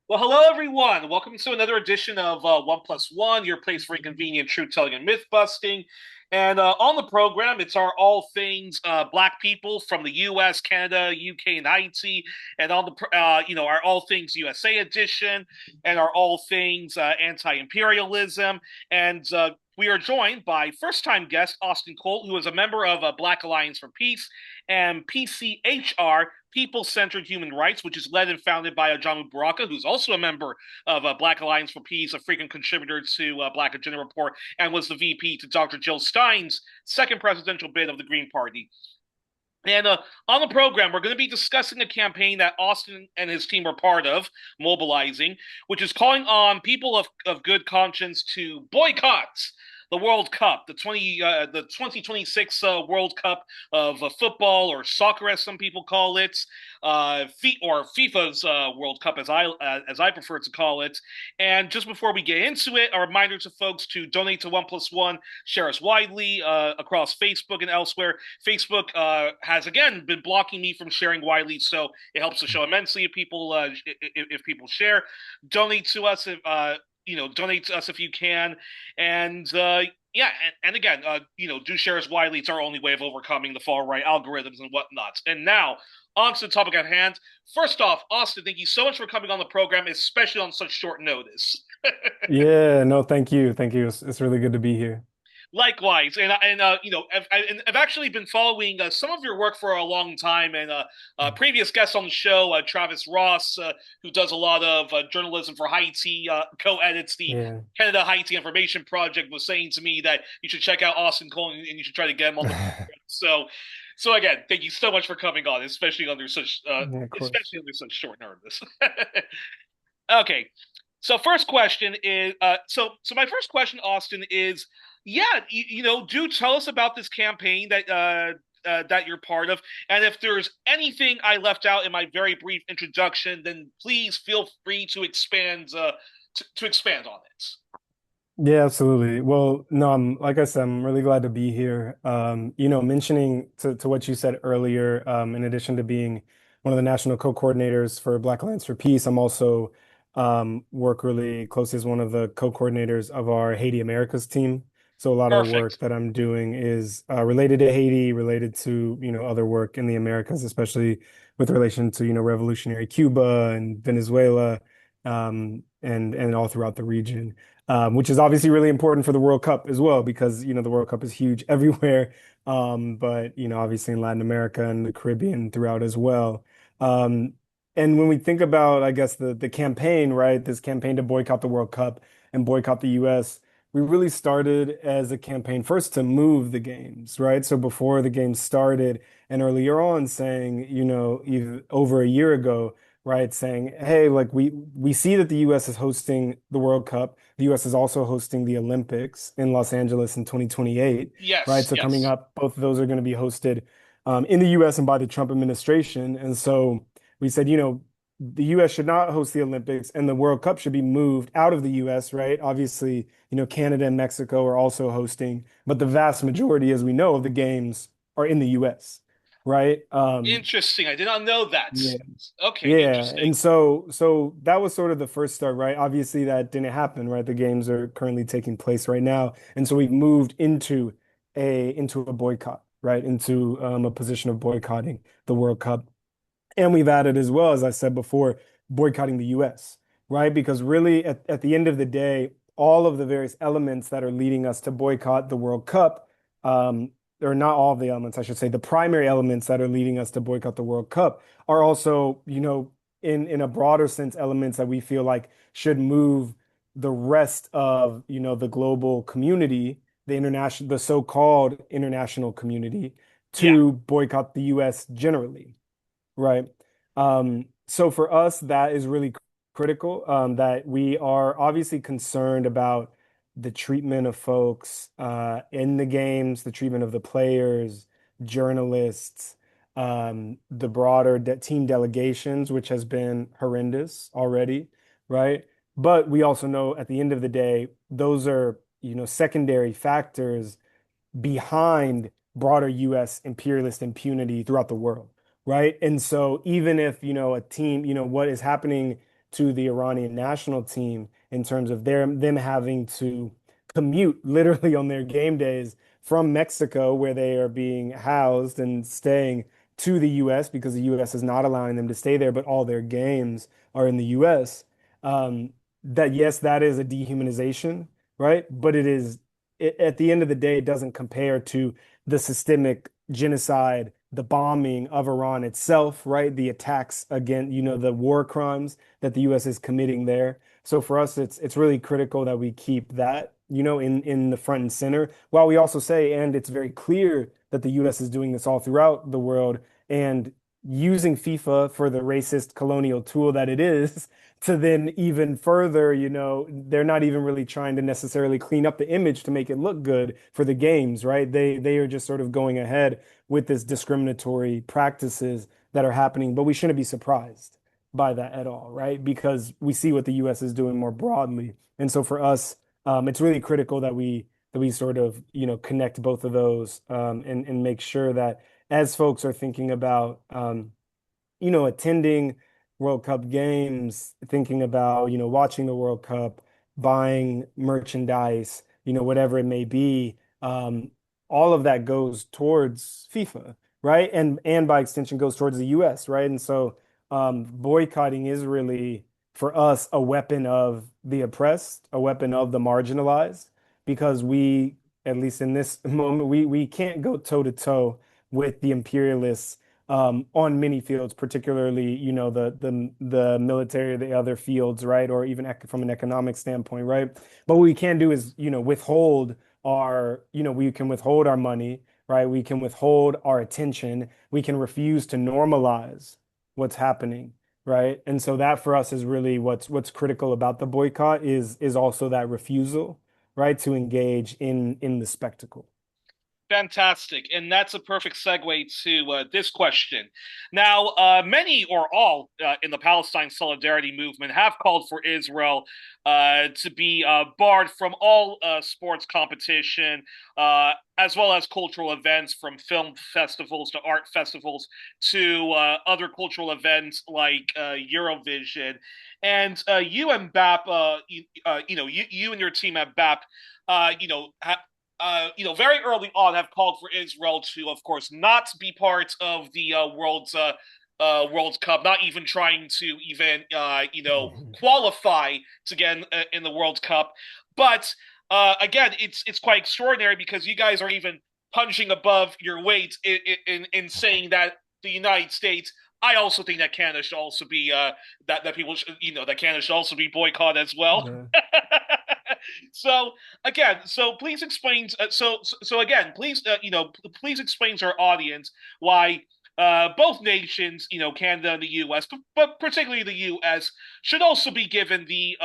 Well, hello everyone. Welcome to another edition of One Plus One, your place for inconvenient truth telling and myth busting. And on the program, it's our all things Black people from the U.S., Canada, UK, and Haiti, and on the our all things USA edition, and our all things anti-imperialism. And we are joined by first-time guest Austin Colt, who is a member of Black Alliance for Peace and PCHR, People Centered Human Rights, which is led and founded by Ajamu Baraka, who's also a member of Black Alliance for Peace, a frequent contributor to Black Agenda Report, and was the VP to Dr. Jill Stein's second presidential bid of the Green Party. And on the program, we're going to be discussing a campaign that Austin and his team are part of, mobilizing, which is calling on people of good conscience to boycott the World Cup, the 2026 World Cup of football or soccer, as some people call it, or FIFA's World Cup, as I prefer to call it. And just before we get into it, a reminder to folks to donate to One Plus One, share us widely across Facebook and elsewhere. Facebook has again been blocking me from sharing widely, so it helps the show immensely if people share. Donate to us donate to us if you can, and and again, do share us widely. It's our only way of overcoming the far right algorithms and whatnot. And now, on to the topic at hand. First off, Austin, thank you so much for coming on the program, especially on such short notice. Yeah, no, thank you. Thank you. It's really good to be here. Likewise, I've actually been following some of your work for a long time, and previous guest on the show, Travis Ross, who does a lot of journalism for Haiti, co-edits the Yeah. Canada Haiti Information Project, was saying to me that you should check out Austin Cole and you should try to get him on the program. So again, thank you so much for coming on, Yeah, of course. especially under such short notice. Okay, so first question is so my first question, Austin, is do tell us about this campaign that you're part of, and if there's anything I left out in my very brief introduction, then please feel free to expand on it. Yeah, absolutely. Well, no, like I said, I'm really glad to be here. Mentioning to what you said earlier, in addition to being one of the national co-coordinators for Black Alliance for Peace, I'm also work really closely as one of the co-coordinators of our Haiti Americas team. So a lot of the work Perfect. that I'm doing is related to Haiti, related to, other work in the Americas, especially with relation to, revolutionary Cuba and Venezuela, and all throughout the region, which is obviously really important for the World Cup as well, because the World Cup is huge everywhere, but obviously in Latin America and the Caribbean throughout as well. Um, and when we think about, I guess the campaign, right, this campaign to boycott the World Cup and boycott the U.S., we really started as a campaign first to move the games, right? So before the games started and earlier on, saying, even over a year ago, right, saying, hey, like we see that the US is hosting the World Cup. The US is also hosting the Olympics in Los Angeles in 2028, right? Yes, So coming yes. up, both of those are going to be hosted in the US and by the Trump administration. And so we said, the US should not host the Olympics and the World Cup should be moved out of the US, right? Obviously, Canada and Mexico are also hosting, but the vast majority, as we know, of the games are in the US, right? Interesting. I did not know that. Yeah. Okay, Yeah, interesting. and so that was sort of the first start, right? Obviously that didn't happen, right? The games are currently taking place right now, and so we've moved into a boycott, right? Into a position of boycotting the World Cup, and we've added as well, as I said before, boycotting the US, right? Because really, at the end of the day, all of the various elements that are leading us to boycott the World Cup, um, or not all of the elements, I should say, the primary elements that are leading us to boycott the World Cup are also, in a broader sense, elements that we feel like should move the rest of, the global community, the so-called international community, Yeah. to boycott the US generally. Right. So for us, that is really critical, that we are obviously concerned about the treatment of folks in the games, the treatment of the players, journalists, the broader de team delegations, which has been horrendous already, right? But we also know at the end of the day, those are, secondary factors behind broader U.S. imperialist impunity throughout the world, right? And so even if, a team, what is happening to the Iranian national team in terms of them having to commute literally on their game days from Mexico, where they are being housed and staying, to the US because the US is not allowing them to stay there, but all their games are in the US. That yes, that is a dehumanization, right? But at the end of the day, it doesn't compare to the systemic genocide, the bombing of Iran itself, right? The attacks again, the war crimes that the US is committing there. So for us, it's really critical that we keep that, in the front and center, while we also say, and it's very clear that the US is doing this all throughout the world and using FIFA for the racist colonial tool that it is to then even further, they're not even really trying to necessarily clean up the image to make it look good for the games, right? They are just sort of going ahead with this discriminatory practices that are happening, but we shouldn't be surprised by that at all, right? Because we see what the US is doing more broadly. And so for us, it's really critical that we sort of, connect both of those, and make sure that as folks are thinking about attending World Cup games, thinking about, watching the World Cup, buying merchandise, whatever it may be, all of that goes towards FIFA, right? And by extension goes towards the US, right? And so boycotting is really for us a weapon of the oppressed, a weapon of the marginalized, because we, at least in this moment, we can't go toe to toe with the imperialists on many fields, particularly, the military, the other fields, right? Or even from an economic standpoint, right? But what we can do is, withhold we can withhold our money, right? We can withhold our attention. We can refuse to normalize what's happening, right? And so that for us is really what's critical about the boycott is also that refusal, right? To engage in the spectacle. Fantastic. And that's a perfect segue to this question. Now, many or all in the Palestine solidarity movement have called for Israel to be barred from all sports competition, as well as cultural events, from film festivals to art festivals to other cultural events like Eurovision. And you and BAP, you and your team at BAP, very early on have called for Israel to, of course, not be part of the World Cup, not even trying to even, Mhm. qualify to get in the World Cup. But again, it's quite extraordinary because you guys are even punching above your weight in saying that the United States. I also think that Canada should also be that people should, that Canada should also be boycotted as well. Yeah. So again, so please explain. So again, please, please explain to our audience why both nations, Canada and the U.S., but particularly the U.S., should also be given the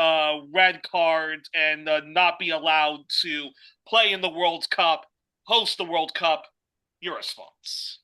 red card and not be allowed to play in the World Cup, host the World Cup. Your response?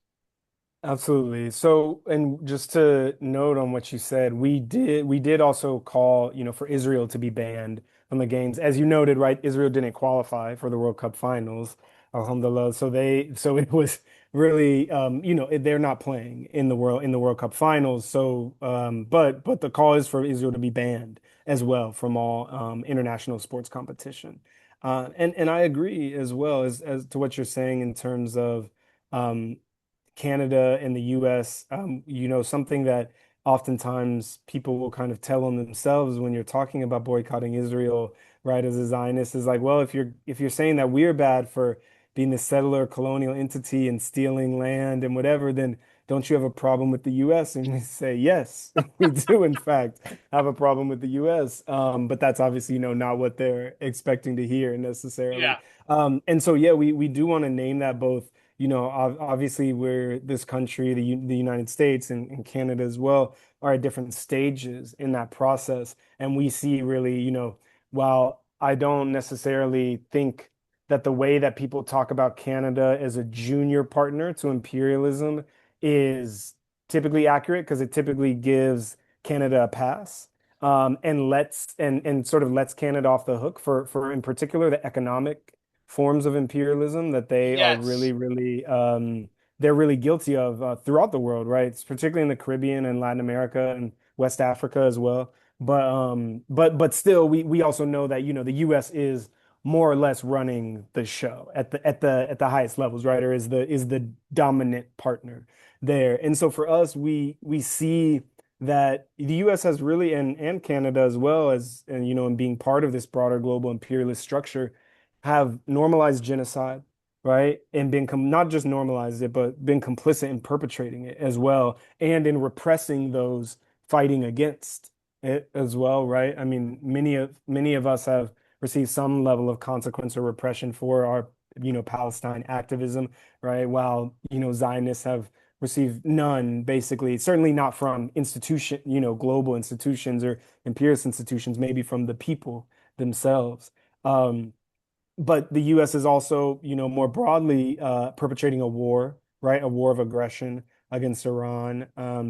Absolutely. So, and just to note on what you said, we did also call, for Israel to be banned from the games. As you noted, right, Israel didn't qualify for the World Cup finals, alhamdulillah. So it was really, they're not playing in the World Cup finals. So, but the call is for Israel to be banned as well from all international sports competition. And I agree as well as to what you're saying in terms of um, Canada and the US, something that oftentimes people will kind of tell on themselves when you're talking about boycotting Israel, right, as a Zionist is like, well, if you're saying that we're bad for being the settler colonial entity and stealing land and whatever, then don't you have a problem with the US? And we say, yes, we do, in fact, have a problem with the US. But that's obviously, not what they're expecting to hear necessarily. Yeah. And so, yeah, we do want to name that both, obviously we're this country, the United States and Canada as well, are at different stages in that process. And we see really, while I don't necessarily think that the way that people talk about Canada as a junior partner to imperialism is typically accurate because it typically gives Canada a pass. And sort of lets Canada off the hook for in particular the economic forms of imperialism that they are Yes. really, really they're really guilty of throughout the world, right? It's particularly in the Caribbean and Latin America and West Africa as well. But still, we also know that, the U.S. is more or less running the show at the highest levels, right? Or is the dominant partner there. And so for us, we see that the U.S. has really, and Canada as well as, and and being part of this broader global imperialist structure, have normalized genocide, right? And been not just normalized it, but been complicit in perpetrating it as well, and in repressing those fighting against it as well, right? I mean, many of us have received some level of consequence or repression for our, Palestine activism, right? While, Zionists have received none, basically, certainly not from global institutions or imperialist institutions, maybe from the people themselves. Um, but the U.S. is also, more broadly perpetrating a war, right? A war of aggression against Iran.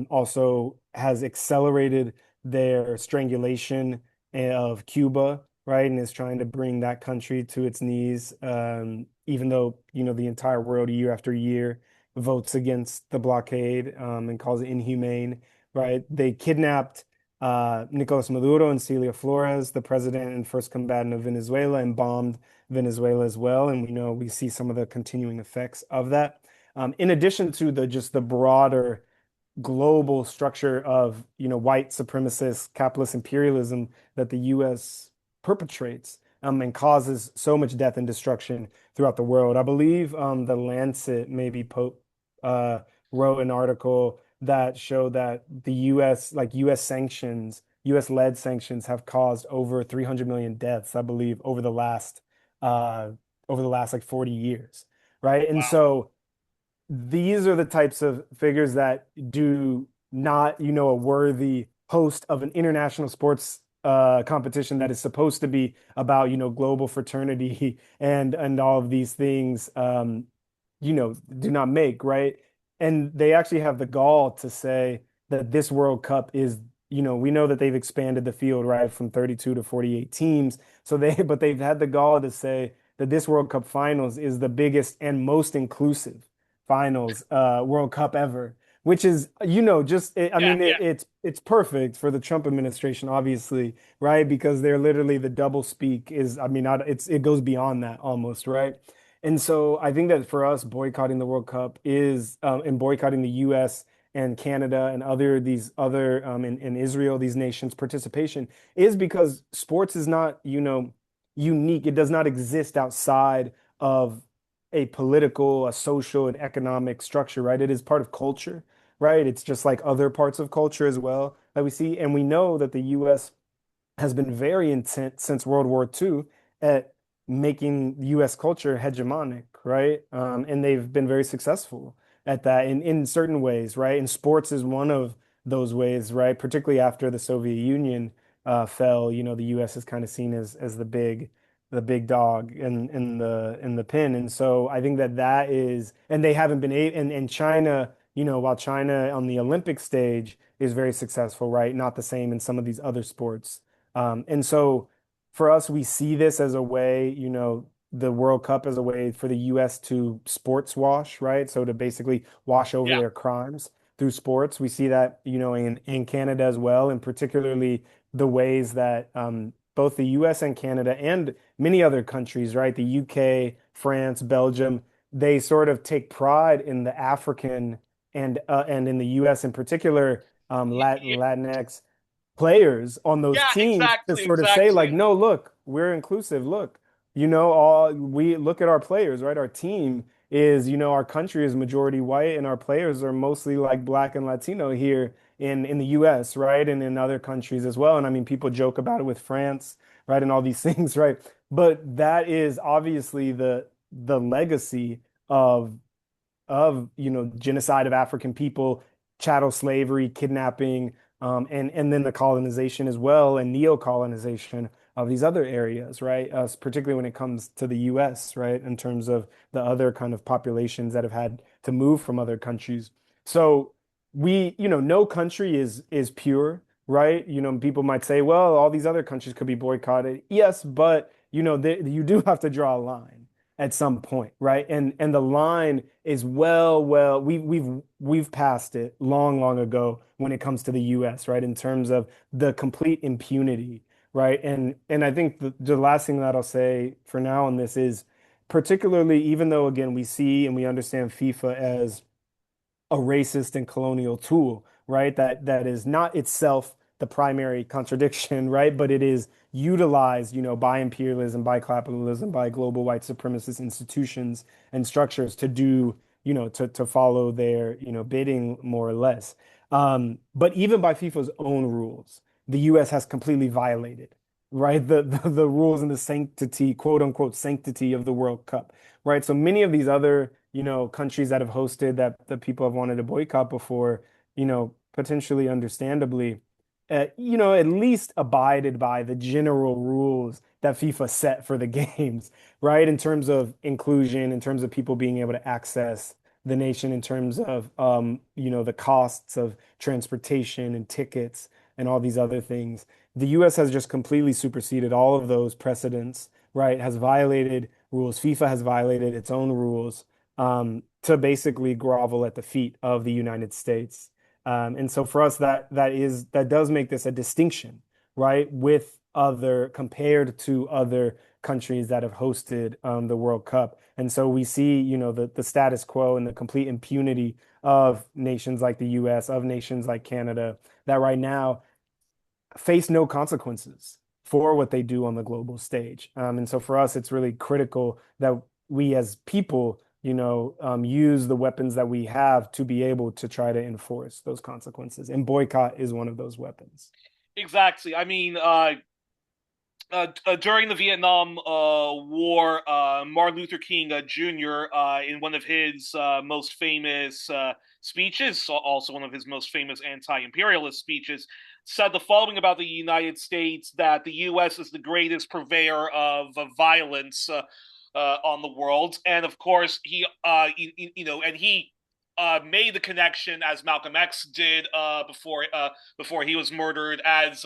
Also has accelerated their strangulation of Cuba, right? And is trying to bring that country to its knees, even though, the entire world year after year votes against the blockade, and calls it inhumane, right? They kidnapped Nicolas Maduro and Celia Flores, the president and first combatant of Venezuela, and bombed Venezuela as well. And we see some of the continuing effects of that. In addition to the broader global structure of, white supremacist capitalist imperialism that the U.S. perpetrates, and causes so much death and destruction throughout the world. I believe the Lancet maybe wrote an article that showed that the U.S. like U.S. sanctions, U.S. led sanctions have caused over 300 million deaths, I believe, uh, over the last like 40 years, right? And Wow. so these are the types of figures that do not, a worthy host of an international sports competition that is supposed to be about, global fraternity and all of these things, do not make, right? And they actually have the gall to say that this World Cup is, we know that they've expanded the field, right, from 32 to 48 teams. But they've had the gall to say that this World Cup finals is the biggest and most inclusive finals World Cup ever, which is, I Yeah, mean, yeah, it's perfect for the Trump administration, obviously, right? Because they're literally the double speak is, I mean, not, it goes beyond that almost, right? And so I think that for us, boycotting the World Cup is, and boycotting the U.S. and Canada and these other, in Israel, these nations' participation is because sports is not, unique. It does not exist outside of a political, a social, and economic structure, right? It is part of culture, right? It's just like other parts of culture as well that we see. And we know that the U.S. has been very intent since World War II at making U.S. culture hegemonic, right? And they've been very successful at that in certain ways, right? And sports is one of those ways, right? Particularly after the Soviet Union fell, the U.S. is kind of seen as the big dog in the pin. And so I think that is, and they haven't been able, and China, while China on the Olympic stage is very successful, right? Not the same in some of these other sports. And so for us, we see this as a way, the World Cup as a way for the U.S. to sports wash, right? So to basically wash over yeah, their crimes through sports. We see that, in Canada as well, and particularly the ways that both the U.S. and Canada and many other countries, right? The UK, France, Belgium, they sort of take pride in the African and in the U.S. in particular, yeah, Latinx players on those yeah, teams to exactly, sort of say like, exactly. no, look, we're inclusive. Look, all we look at our players, right? Our team is, our country is majority white and our players are mostly like black and Latino here in the US, right? And in other countries as well. And I mean, people joke about it with France, right? And all these things, right? But that is obviously the legacy of genocide of African people, chattel slavery, kidnapping, and then the colonization as well, and neo-colonization of these other areas, right? Particularly when it comes to the U.S., right? In terms of the other kind of populations that have had to move from other countries. So no country is pure, right? People might say, well, all these other countries could be boycotted. Yes, but you do have to draw a line at some point, right? And the line is well, we've passed it long ago when it comes to the US, right? In terms of the complete impunity, right? And I think the last thing that I'll say for now on this is particularly, even though again we see and we understand FIFA as a racist and colonial tool, right? That is not itself the primary contradiction, right? But it is utilized, by imperialism, by capitalism, by global white supremacist institutions and structures to do, to follow their, bidding more or less. But even by FIFA's own rules, the US has completely violated, right? The rules and the sanctity, quote unquote, sanctity of the World Cup, right? So many of these other, countries that have hosted that people have wanted to boycott before, potentially understandably, at least abided by the general rules that FIFA set for the games, right? In terms of inclusion, in terms of people being able to access the nation, in terms of, the costs of transportation and tickets and all these other things. The US has just completely superseded all of those precedents, right? Has violated rules. FIFA has violated its own rules to basically grovel at the feet of the United States. And so for us, that does make this a distinction, right, with other compared to other countries that have hosted the World Cup. And so we see, the status quo and the complete impunity of nations like the US, of nations like Canada, that right now face no consequences for what they do on the global stage. And so for us, it's really critical that we as people, use the weapons that we have to be able to try to enforce those consequences. And boycott is one of those weapons. Exactly. I mean, during the Vietnam War, Martin Luther King Jr., in one of his most famous speeches, also one of his most famous anti-imperialist speeches, said the following about the United States: that the U.S. is the greatest purveyor of violence on the world, and of course and he. Made the connection, as Malcolm X did before he was murdered, as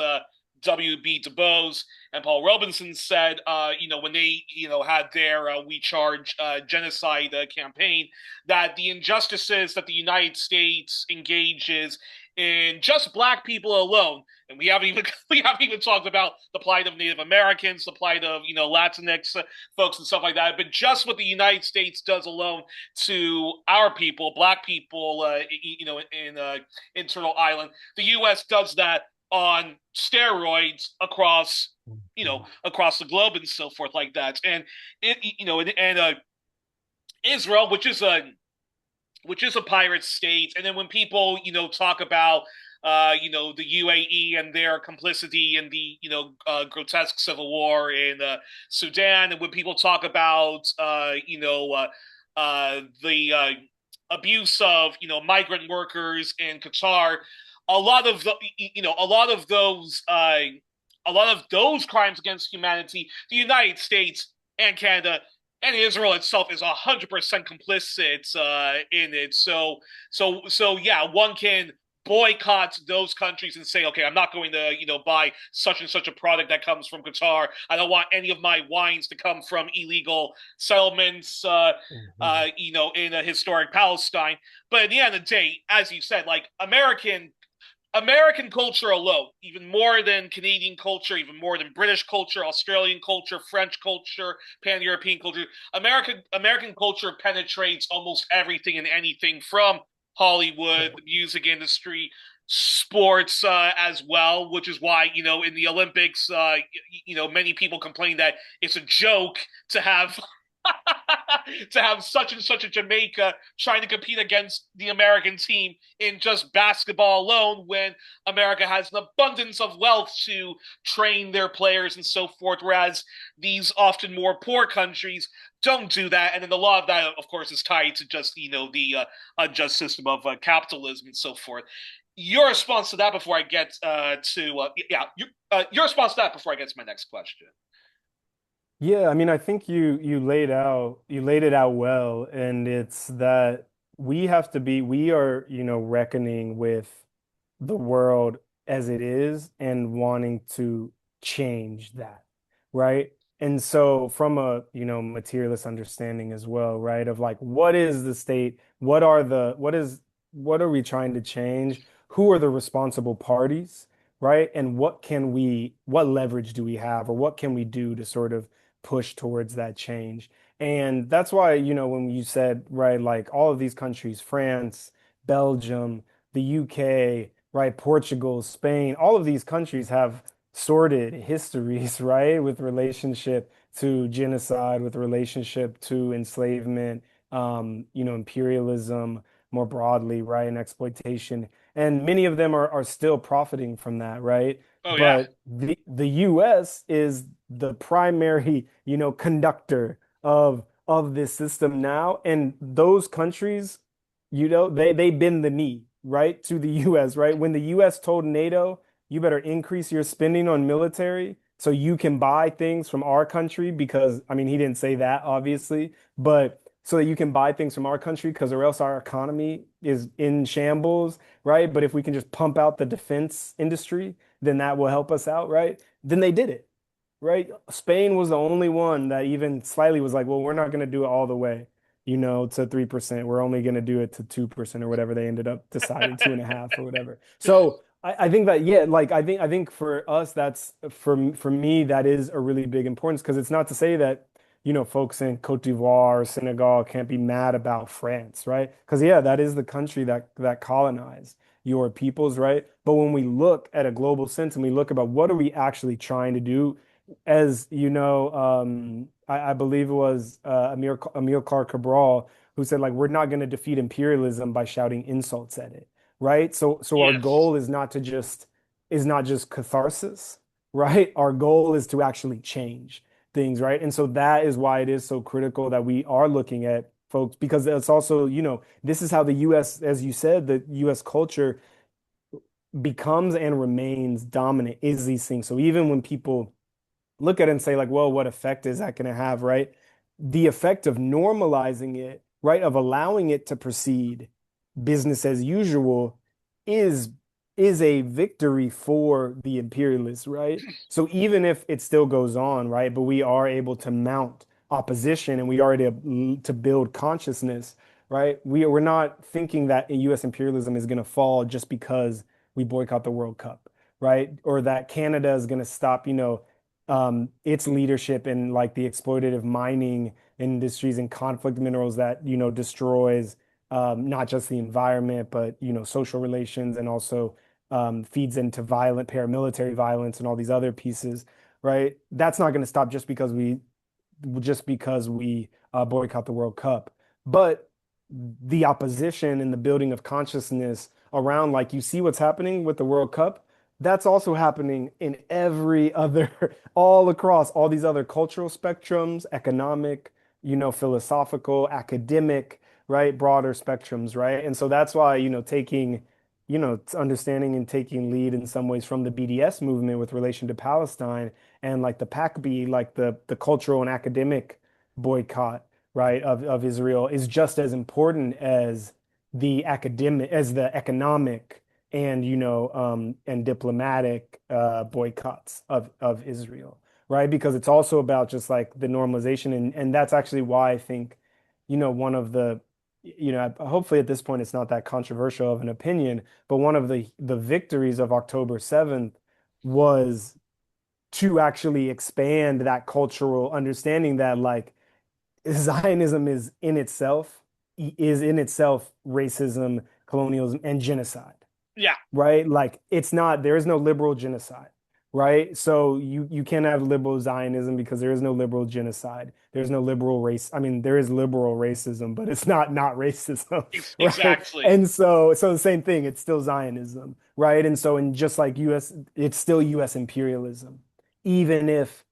W.B. Du Bois and Paul Robeson said, when they, had their We Charge genocide campaign, that the injustices that the United States engages in just black people alone, and we haven't even we haven't even talked about the plight of Native Americans, the plight of Latinx folks and stuff like that, but just what the United States does alone to our people, black people, in Turtle Island, the U.S. does that on steroids across the globe and so forth like that. And Israel, which is a pirate state, and then when people talk about the UAE and their complicity in the grotesque civil war in Sudan, and when people talk about the abuse of migrant workers in Qatar, a lot of a lot of those crimes against humanity, the United States and Canada and Israel itself is 100% complicit in it. So yeah, one can boycott those countries and say, okay, I'm not going to buy such and such a product that comes from Qatar. I don't want any of my wines to come from illegal settlements, Mhm. in a historic Palestine. But at the end of the day, as you said, like American culture alone, even more than Canadian culture, even more than British culture, Australian culture, French culture, pan-European culture, American culture penetrates almost everything and anything from Hollywood, the music industry, sports as well, which is why in the Olympics, many people complain that it's a joke to have to have such and such a Jamaica trying to compete against the American team in just basketball alone when America has an abundance of wealth to train their players and so forth, whereas these often more poor countries don't do that. And then a lot of that, of course, is tied to just, the unjust system of capitalism and so forth. Your response to that before I get your response to that before I get to my next question. Yeah, I mean, I think you laid it out well, and it's that we are, reckoning with the world as it is and wanting to change that, right? And so from a, materialist understanding as well, right? Of like, what is the state? What are we trying to change? Who are the responsible parties, right? And what leverage do we have, or what can we do to sort of push towards that change? And that's why, when you said, right, like all of these countries, France, Belgium, the UK, right, Portugal, Spain, all of these countries have sordid histories, right, with relationship to genocide, with relationship to enslavement, imperialism more broadly, right, and exploitation. And many of them are still profiting from that, right? Oh yeah. But the US is the primary, conductor of this system now. And those countries, they bend the knee, right, to the US, right? When the US told NATO, you better increase your spending on military so you can buy things from our country, because I mean he didn't say that obviously, but so that you can buy things from our country, because or else our economy is in shambles, right? But if we can just pump out the defense industry, then that will help us out, right? Then they did it, right? Spain was the only one that even slightly was like, well, we're not going to do it all the way, to 3%. We're only going to do it to 2% or whatever they ended up deciding, 2.5 or whatever. So I think that, yeah, like I think for us, that's for me, that is a really big importance, because it's not to say that, folks in Cote d'Ivoire or Senegal can't be mad about France, right? Because yeah, that is the country that colonized your peoples, right? But when we look at a global sense and we look about what are we actually trying to do, as I believe it was Amilcar Cabral who said, like, we're not going to defeat imperialism by shouting insults at it, right? So our Yes. goal is not just catharsis, right? Our goal is to actually change things, right? And so that is why it is so critical that we are looking at folks, because it's also, this is how the US, as you said, the US culture becomes and remains dominant, is these things. So even when people look at it and say, like, well, what effect is that going to have, right? The effect of normalizing it, right, of allowing it to proceed business as usual, is is a victory for the imperialists, right? So even if it still goes on, right, but we are able to mount opposition, and we are able to build consciousness, right? We're not thinking that US imperialism is going to fall just because we boycott the World Cup, right? Or that Canada is going to stop, its leadership in like the exploitative mining industries and conflict minerals that, destroys not just the environment, but, social relations, and also feeds into violent paramilitary violence and all these other pieces, right? That's not going to stop just because we boycott the World Cup. But the opposition and the building of consciousness around, like, you see what's happening with the World Cup, that's also happening in every other, all across all these other cultural spectrums, economic, philosophical, academic, right, broader spectrums, right? And so that's why, understanding and taking lead in some ways from the BDS movement with relation to Palestine, and like the PACB, like the cultural and academic boycott, right, of Israel, is just as important as the economic and and diplomatic boycotts of Israel, right? Because it's also about just like the normalization, and that's actually why I think, one of the, hopefully at this point it's not that controversial of an opinion, but one of the victories of October 7th was to actually expand that cultural understanding that, like, Zionism is in itself racism, colonialism, and genocide, Yeah. right? Like, it's not, there is no liberal genocide, right? So you can't have liberal Zionism because there is no liberal genocide. There's no liberal race. I mean, there is liberal racism, but it's not racism, right? Exactly. And so the same thing, it's still Zionism, right? And so, and just like US, it's still US imperialism, even if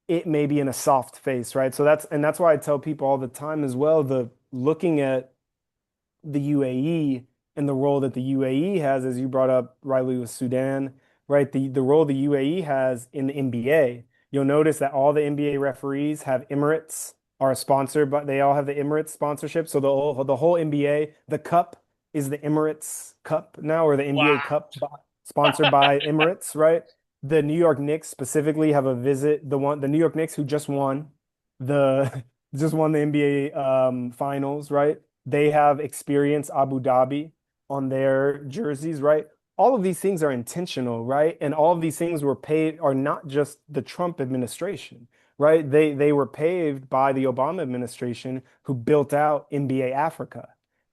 it may be in a soft face, right? So that's why I tell people all the time as well, the looking at the UAE and the role that the UAE has, as you brought up rightly with Sudan, right? The role the UAE has in the NBA. You'll notice that all the NBA referees have Emirates, are sponsored, but they all have the Emirates sponsorship. So the whole NBA, the cup is the Emirates Cup now, or the NBA Wow. Cup, sponsored by Emirates, right? the New York Knicks specifically have a visit. The New York Knicks who the just won the NBA finals, right? They have Experience Abu Dhabi on their jerseys, right? All of these things are intentional, right? And all of these things were paid are not just the Trump administration, right? They were paved by the Obama administration who built out NBA Africa.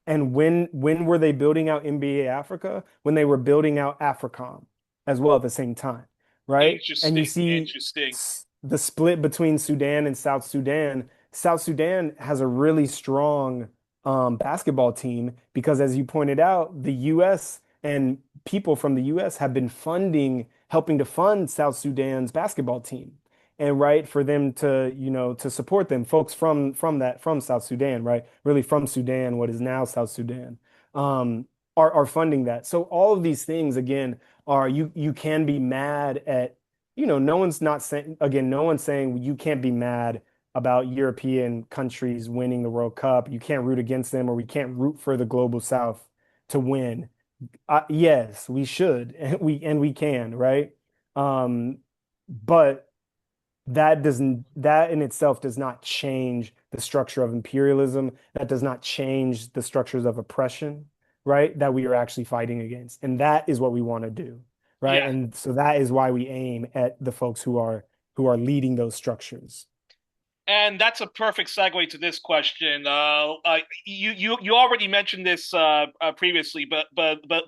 And when were they building out NBA Africa? When they were building out AFRICOM as well at the same time, right? And you Interesting, see interesting. the split between Sudan and South Sudan. South Sudan has a really strong basketball team because, as you pointed out, the U.S. and people from the U.S. have been helping to fund South Sudan's basketball team, and right for them to, to support them, folks from South Sudan, right, really from Sudan, what is now South Sudan, are funding that. So all of these things again are you can be mad at, no one's not saying, again, no one's saying you can't be mad about European countries winning the World Cup. You can't root against them, or we can't root for the global South to win. Yes, we should, and we can, right? Um, but that in itself does not change the structure of imperialism. That does not change the structures of oppression, right? That we are actually fighting against. And that is what we want to do, right? Yeah. And so that is why we aim at the folks who are leading those structures. And that's a perfect segue to this question. You already mentioned this previously, but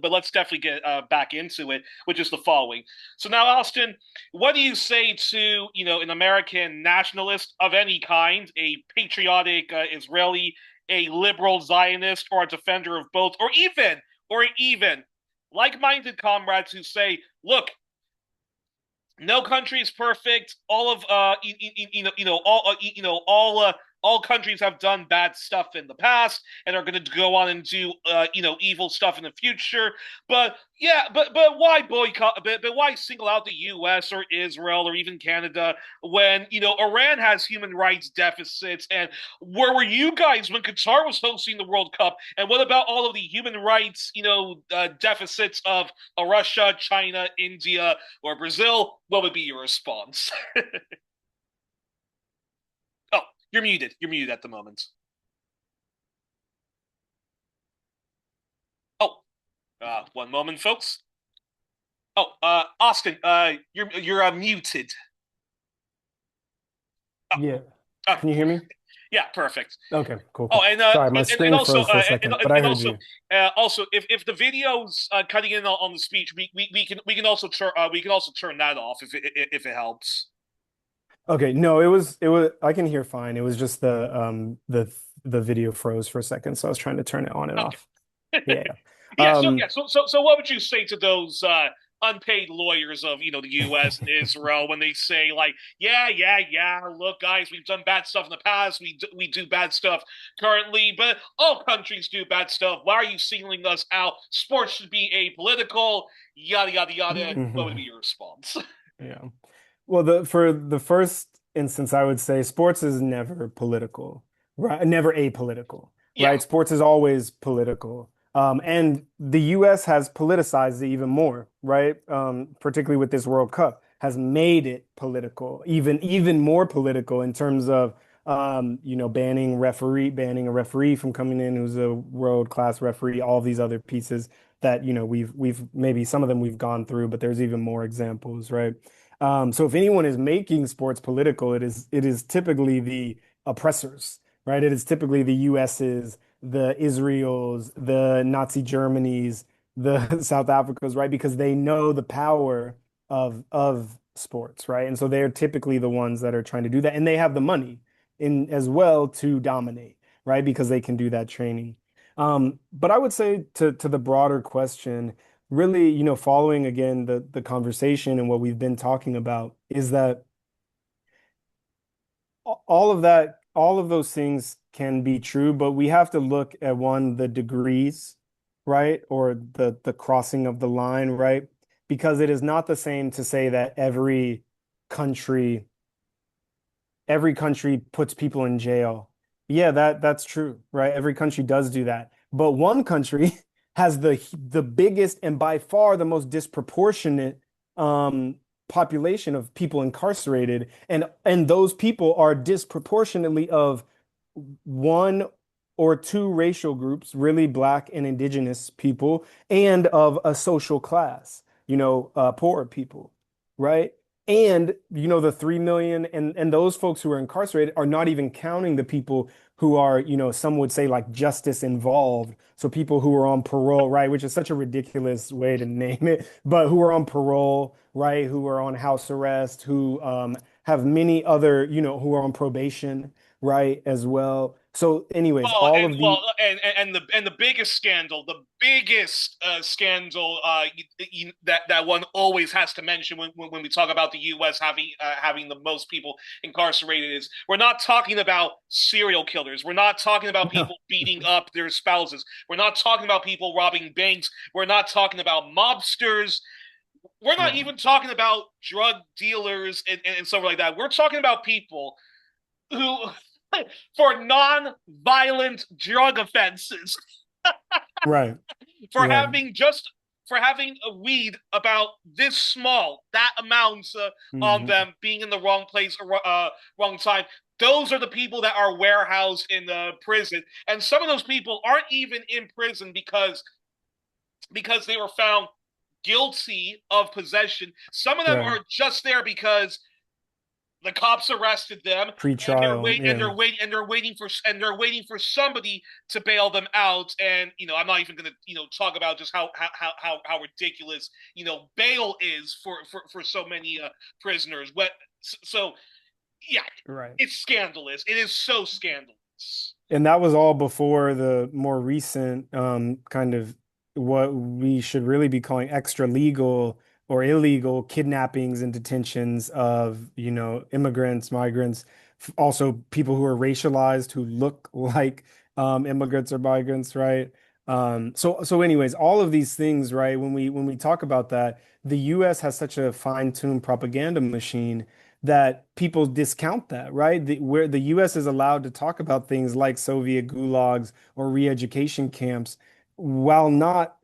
let's definitely get back into it, which is the following. So now, Austin, what do you say to an American nationalist of any kind, a patriotic Israeli, a liberal Zionist, or a defender of both, or even like-minded comrades who say, look, no country is perfect. All of all countries have done bad stuff in the past and are going to go on and do evil stuff in the future. But yeah, but why boycott? But why single out the U.S. or Israel or even Canada when Iran has human rights deficits? And where were you guys when Qatar was hosting the World Cup? And what about all of the human rights deficits of Russia, China, India, or Brazil? What would be your response? Oh, you're muted. You're muted at the moment. Oh, one moment, folks. Oh, Austin, you're muted. Oh, Yeah. oh, Can you hear me? yeah, perfect. Okay, cool, Oh, cool. Sorry, my and screen also froze for a and, second, but and I and heard also you. also if the video's cutting in on the speech, we can also turn that off if it helps. Okay, no, it was I can hear fine. It was just the video froze for a second, so I was trying to turn it on and Okay. off. Yeah. Yeah. So Um, yeah. So what would you say to those unpaid lawyers of the U.S. and Israel when they say like, yeah, yeah, yeah, look, guys, we've done bad stuff in the past. We do bad stuff currently, but all countries do bad stuff. Why are you singling us out? Sports should be apolitical. Yada yada yada. What would be your response? yeah. Well, for the first instance, I would say sports is never political, right? Never apolitical, Yeah. right? Sports is always political. And the US has politicized it even more, right? Particularly with this World Cup, has made it political, even more political in terms of banning a referee from coming in who's a world-class referee, all these other pieces that, we've maybe some of them we've gone through, but there's even more examples, right? So if anyone is making sports political, it is typically the oppressors, right? It is typically the US's, the Israel's, the Nazi Germany's, the South Africa's, right? Because they know the power of sports, right? And so they're typically the ones that are trying to do that, and they have the money in as well to dominate, right? Because they can do that training. But I would say to the broader question really, following again the conversation and what we've been talking about is that all of those things can be true, but we have to look at one, the degrees, right? Or the crossing of the line, right? Because it is not the same to say that country every country puts people in jail. Yeah, that's true, right? Every country does do that. But one country has the biggest and by far the most disproportionate um, population of people incarcerated, and those people are disproportionately of one or two racial groups, really black and indigenous people, and of a social class, poor people, right? And the 3 million and those folks who are incarcerated are not even counting the people who are, some would say like justice involved. So people who are on parole, right? Which is such a ridiculous way to name it, but who are on parole, right? Who are on house arrest, who have many other, who are on probation, right? As well. So anyways, Well, all and of the, well, and the biggest scandal, the biggest scandal that one always has to mention when we talk about the U.S. having the most people incarcerated is we're not talking about serial killers. We're not talking about people beating up their spouses. We're not talking about people robbing banks. We're not talking about mobsters. We're not no, even talking about drug dealers and stuff like that. We're talking about people who for non-violent drug offenses right, for right. having a weed about this small, that amount on Hmm. them being in the wrong place or wrong time. Those are the people that are warehoused in the prison, and some of those people aren't even in prison because they were found guilty of possession. Some of them Right. are just there because the cops arrested them and Pre-trial, yeah. they're waiting for somebody to bail them out. And I'm not even going to talk about just how ridiculous bail is for so many prisoners. But so yeah, Right. it's scandalous. It is so scandalous. And that was all before the more recent kind of what we should really be calling extra legal or illegal kidnappings and detentions of, immigrants, migrants, also people who are racialized who look like immigrants or migrants, right? So anyways, all of these things, right? When we talk about that, the US has such a fine-tuned propaganda machine that people discount that, right? Where the US is allowed to talk about things like Soviet gulags or re-education camps while not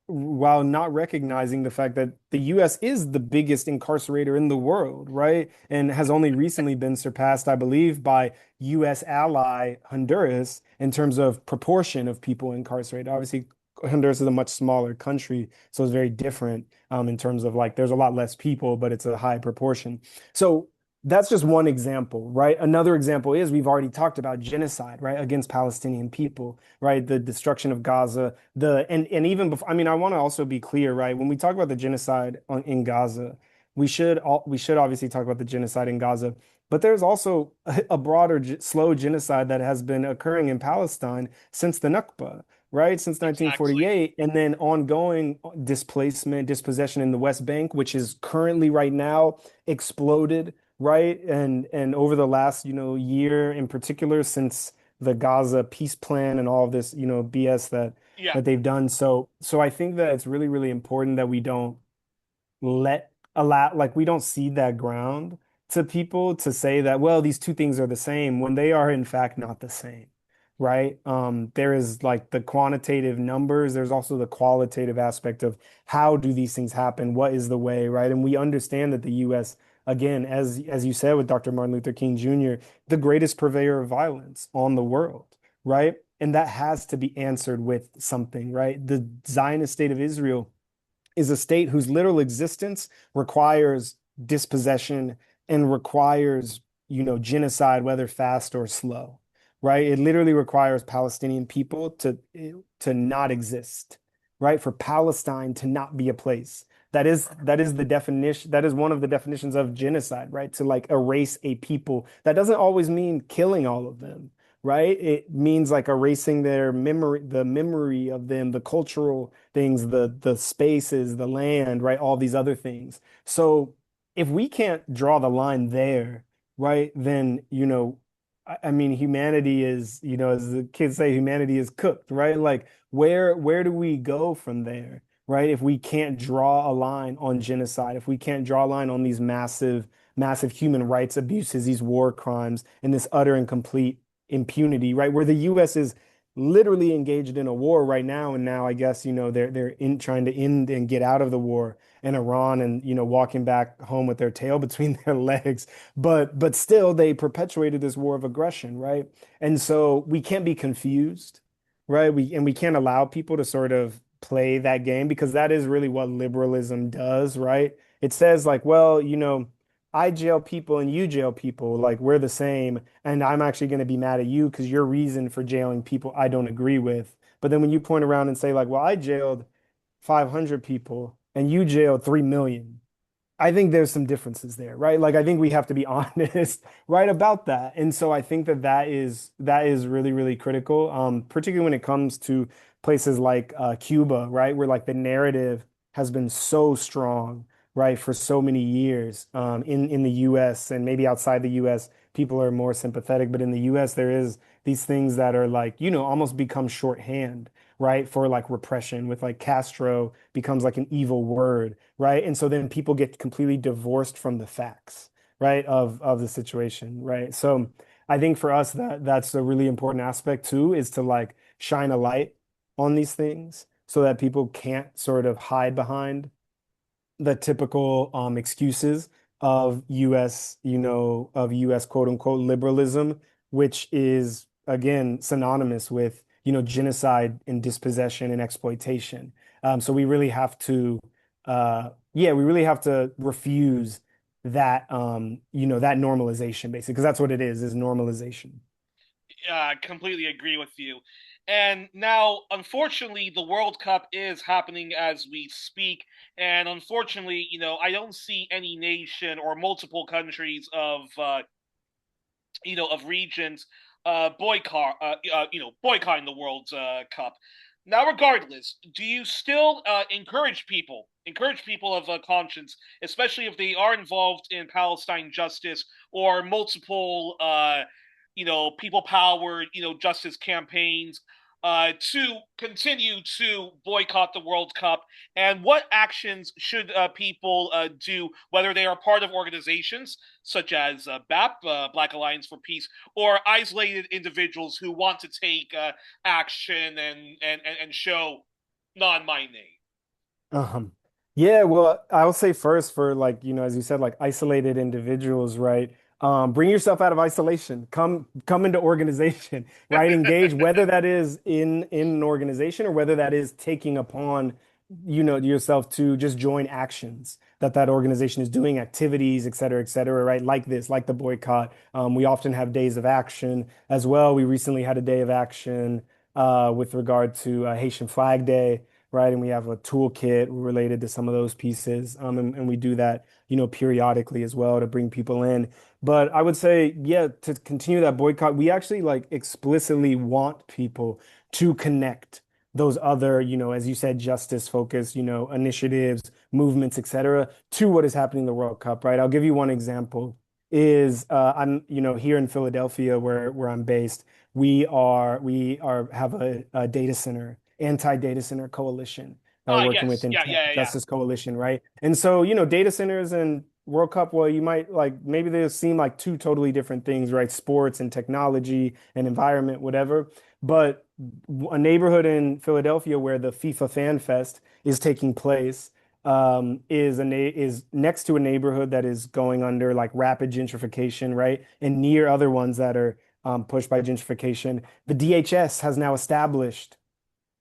recognizing the fact that the US is the biggest incarcerator in the world, right? And has only recently been surpassed, I believe, by US ally Honduras in terms of proportion of people incarcerated. Obviously, Honduras is a much smaller country, so it's very different in terms of like there's a lot less people, but it's a high proportion. So that's just one example, right? Another example is we've already talked about genocide, right, against Palestinian people, right? The destruction of Gaza, and even before, I mean, I want to also be clear, right? When we talk about the genocide in Gaza, we should obviously talk about the genocide in Gaza, but there's also a broader slow genocide that has been occurring in Palestine since the Nakba, right? Since Exactly. 1948, and then ongoing displacement, dispossession in the West Bank, which is currently right now exploded, right? And over the last, year in particular, since the Gaza peace plan and all of this, BS that Yeah. that they've done. So I think that it's really, really important that we don't like we don't cede that ground to people to say that, well, these two things are the same when they are in fact not the same, right? There is like the quantitative numbers, there's also the qualitative aspect of how do these things happen, what is the way, right? And we understand that the US, again, as you said with Dr. Martin Luther King Jr., the greatest purveyor of violence on the world, right? And that has to be answered with something, right? The Zionist state of Israel is a state whose literal existence requires dispossession and requires, genocide, whether fast or slow, right? It literally requires Palestinian people to not exist, right? For Palestine to not be a place. That is the definition. That is one of the definitions of genocide, right? To like erase a people. That doesn't always mean killing all of them, right? It means like erasing their memory, the memory of them, the cultural things, the spaces, the land, right? All these other things. So if we can't draw the line there, right, then, I mean, humanity is, as the kids say, humanity is cooked, right? Like where do we go from there, right? If we can't draw a line on genocide, if we can't draw a line on these massive, massive human rights abuses, these war crimes, and this utter and complete impunity, right? Where the US is literally engaged in a war right now. And now I guess, they're in trying to end and get out of the war in Iran and, walking back home with their tail between their legs. But still they perpetuated this war of aggression, right? And so we can't be confused, right? We can't allow people to sort of play that game because that is really what liberalism does, right? It says like, well, I jail people and you jail people, like we're the same, and I'm actually going to be mad at you because your reason for jailing people I don't agree with. But then when you point around and say like, well, I jailed 500 people and you jailed 3 million, I think there's some differences there, right? Like I think we have to be honest, right, about that. And so I think that is really, really critical, particularly when it comes to places like Cuba, right, where like the narrative has been so strong, right, for so many years. In the U.S. and maybe outside the U.S., people are more sympathetic, but in the U.S. there is these things that are like, almost become shorthand, right, for like repression, with like Castro becomes like an evil word, right? And so then people get completely divorced from the facts, right, of the situation, right? So I think for us that's a really important aspect too, is to like shine a light on these things so that people can't sort of hide behind the typical excuses of US, of US quote unquote liberalism, which is again synonymous with, genocide and dispossession and exploitation. So we really have to, yeah, we really have to refuse that, that normalization basically, because that's what it is normalization. Completely agree with you. And now, unfortunately, the World Cup is happening as we speak. And unfortunately, I don't see any nation or multiple countries of regions boycotting the World Cup. Now, regardless, do you still encourage people of conscience, especially if they are involved in Palestine justice or multiple, people powered, justice campaigns, to continue to boycott the World Cup? And what actions should people do, whether they are part of organizations such as BAP, Black Alliance for Peace, or isolated individuals who want to take action and show non-mining? Um, yeah, well, I'll say first for like, as you said, like isolated individuals, right? Bring yourself out of isolation. Come into organization, right? Engage, whether that is in an organization or whether that is taking upon, yourself to just join actions that organization is doing, activities, et cetera, right? Like this, like the boycott. We often have days of action as well. We recently had a day of action with regard to Haitian Flag Day, right? And we have a toolkit related to some of those pieces. And we do that, periodically as well to bring people in. But I would say, yeah, to continue that boycott, we actually like explicitly want people to connect those other, as you said, justice focused, initiatives, movements, et cetera, to what is happening in the World Cup, right? I'll give you one example is I'm, here in Philadelphia where I'm based, we are have a data center, anti-data center coalition that we're Ah, working with yes, in yeah, Tech yeah, yeah. Justice Coalition, right? And so, data centers and World Cup, well, you might like maybe they seem like two totally different things, right? Sports and technology and environment, whatever. But a neighborhood in Philadelphia where the FIFA Fan Fest is taking place is next to a neighborhood that is going under like rapid gentrification, right? And near other ones that are pushed by gentrification. The DHS has now established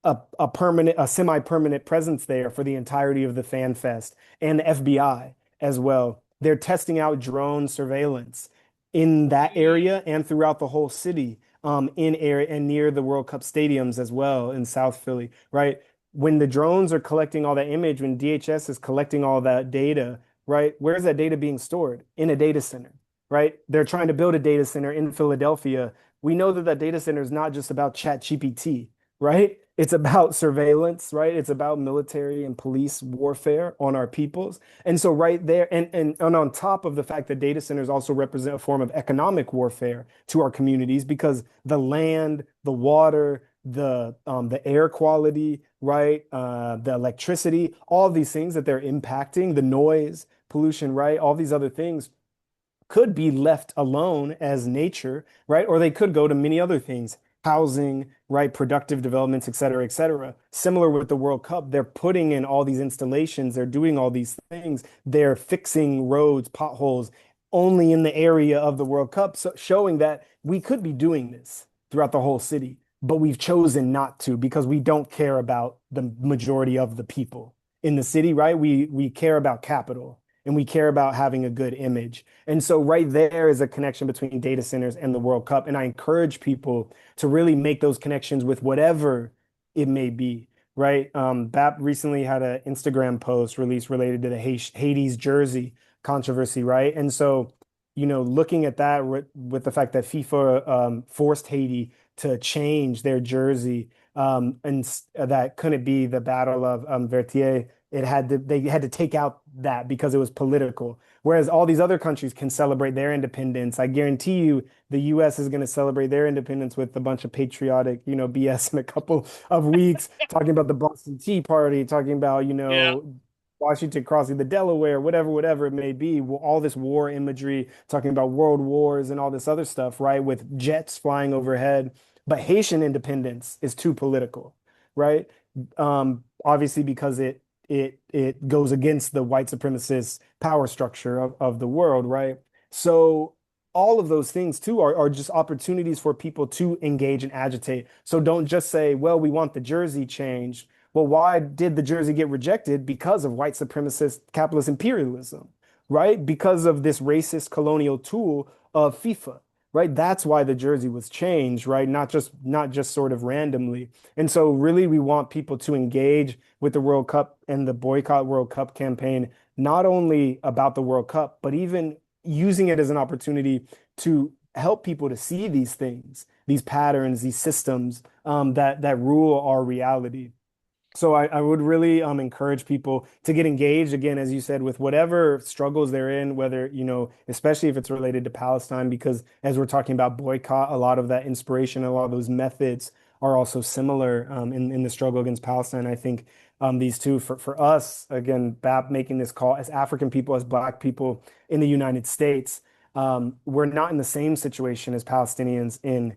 a semi-permanent presence there for the entirety of the Fan Fest, and the FBI as well. They're testing out drone surveillance in that area and throughout the whole city, in area and near the World Cup stadiums as well in South Philly, right? When the drones are collecting all that image, when DHS is collecting all that data, right? Where's that data being stored? In a data center, right? They're trying to build a data center in Philadelphia. We know that that data center is not just about Chat GPT, right? It's about surveillance, right? It's about military and police warfare on our peoples. And so right there, and on top of the fact that data centers also represent a form of economic warfare to our communities because the land, the water, the air quality, right? The electricity, all these things that they're impacting, the noise, pollution, right? All these other things could be left alone as nature, right? Or they could go to many other things, housing, right, productive developments, et cetera, et cetera. Similar with the World Cup, they're putting in all these installations, they're doing all these things, they're fixing roads, potholes only in the area of the World Cup, so showing that we could be doing this throughout the whole city, but we've chosen not to because we don't care about the majority of the people in the city, right? We care about capital and we care about having a good image. And so right there is a connection between data centers and the World Cup. And I encourage people to really make those connections with whatever it may be, right? BAP recently had an Instagram post released related to the Hades jersey controversy, right? And so, looking at that with the fact that FIFA forced Haiti to change their jersey, and that couldn't be the Battle of Vertier. They had to take out that because it was political. Whereas all these other countries can celebrate their independence. I guarantee you the US is going to celebrate their independence with a bunch of patriotic, BS in a couple of weeks, talking about the Boston Tea Party, talking about, Yeah. Washington crossing the Delaware, whatever it may be, all this war imagery, talking about world wars and all this other stuff, right? With jets flying overhead. But Haitian independence is too political, right? Obviously, because it goes against the white supremacist power structure of the world, right? So all of those things too are just opportunities for people to engage and agitate. So don't just say, well, we want the jersey changed. Well, why did the jersey get rejected? Because of white supremacist capitalist imperialism, right? Because of this racist colonial tool of FIFA, right? That's why the jersey was changed, right? Not just sort of randomly. And so really we want people to engage with the World Cup and the Boycott World Cup campaign, not only about the World Cup, but even using it as an opportunity to help people to see these things, these patterns, these systems that rule our reality. So I would really encourage people to get engaged again, as you said, with whatever struggles they're in, whether, especially if it's related to Palestine, because as we're talking about boycott, a lot of that inspiration, a lot of those methods are also similar in the struggle against Palestine. I think these two, for us, again, BAP making this call as African people, as Black people in the United States, we're not in the same situation as Palestinians in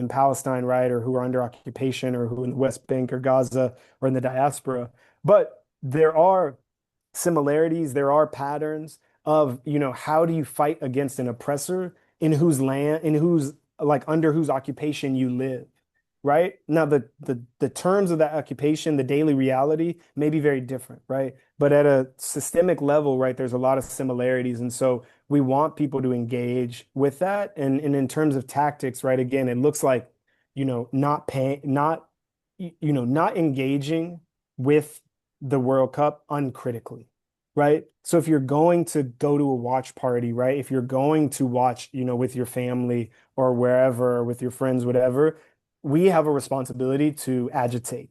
Palestine, right, or who are under occupation, or who in the West Bank or Gaza or in the diaspora. But there are similarities, there are patterns of, how do you fight against an oppressor in whose land, in whose like under whose occupation you live, right? Now the terms of that occupation, the daily reality may be very different, right? But at a systemic level, right, there's a lot of similarities. And so we want people to engage with that. And in terms of tactics, right, again, it looks like, not paying, not engaging with the World Cup uncritically, right? So if you're going to go to a watch party, right, if you're going to watch, with your family or wherever, or with your friends, whatever, we have a responsibility to agitate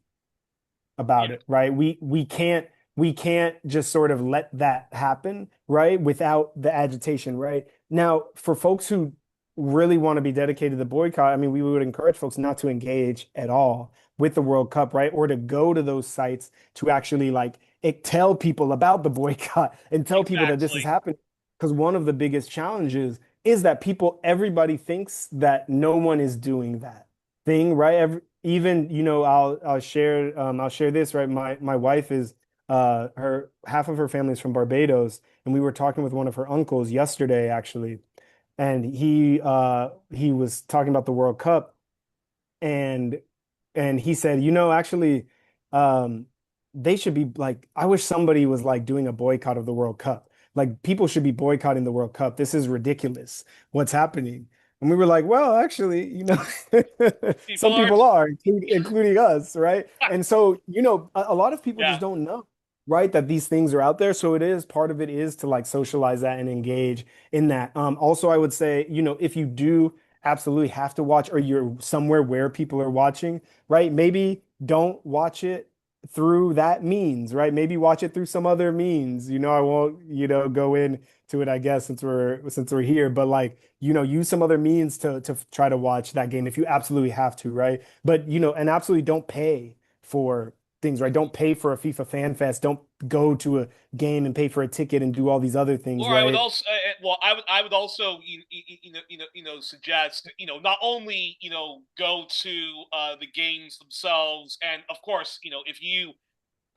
Yeah. about it, right? We can't just sort of let that happen, right? Without the agitation, right? Now, for folks who really want to be dedicated to the boycott, I mean, we would encourage folks not to engage at all with the World Cup, right? Or to go to those sites to actually tell people about the boycott and tell people that this is Exactly. happening. Because one of the biggest challenges is that everybody thinks that no one is doing that thing, right? Even, I'll share this, right? My wife is her half of her family is from Barbados, and we were talking with one of her uncles yesterday, actually, and he was talking about the World Cup, and he said, actually, um, they should be like, I wish somebody was like doing a boycott of the World Cup. Like people should be boycotting the World Cup. This is ridiculous. What's happening? And we were like, well, actually, People some are. people are, including us, right? And so, a lot of people Yeah. just don't know, right, that these things are out there. So part of it is to like socialize that and engage in that. Also, I would say, if you do absolutely have to watch, or you're somewhere where people are watching, right? Maybe don't watch it through that means, right? Maybe watch it through some other means. I won't, go into it, I guess, since we're here, but like, use some other means to try to watch that game if you absolutely have to, right? But and absolutely don't pay for things, right? Don't pay for a FIFA fan fest. Don't go to a game and pay for a ticket and do all these other things, Or I would right? also, well, I would also suggest not only go to the games themselves, and of course if you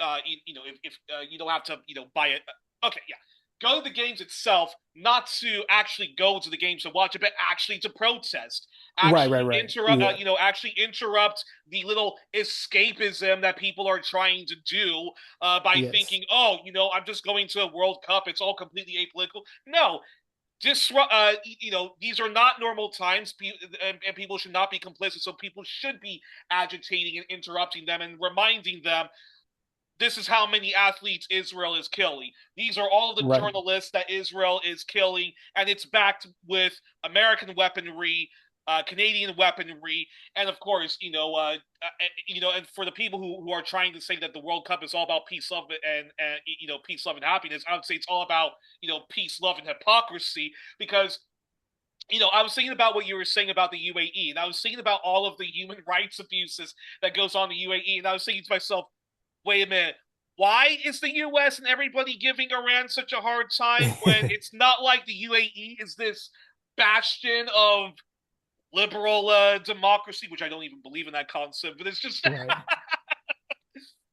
if you don't have to buy it. Okay, yeah, go to the games itself, not to actually go to the games to watch it, but actually to protest, Right, right, actually right. interrupt, Yeah. actually interrupt the little escapism that people are trying to do by Yes. thinking, oh, I'm just going to a World Cup. It's all completely apolitical. No, disrupt. These are not normal times, and people should not be complicit. So people should be agitating and interrupting them and reminding them this is how many athletes Israel is killing. These are all the Right. journalists that Israel is killing, and it's backed with American weaponry, Canadian weaponry, and of course, and for the people who are trying to say that the World Cup is all about peace, love, and peace, love, and happiness, I would say it's all about peace, love, and hypocrisy because. I was thinking about what you were saying about the UAE, and I was thinking about all of the human rights abuses that goes on in the UAE, and I was thinking to myself, wait a minute. Why is the U.S. and everybody giving Iran such a hard time when it's not like the UAE is this bastion of liberal democracy, which I don't even believe in that concept, but it's just Right.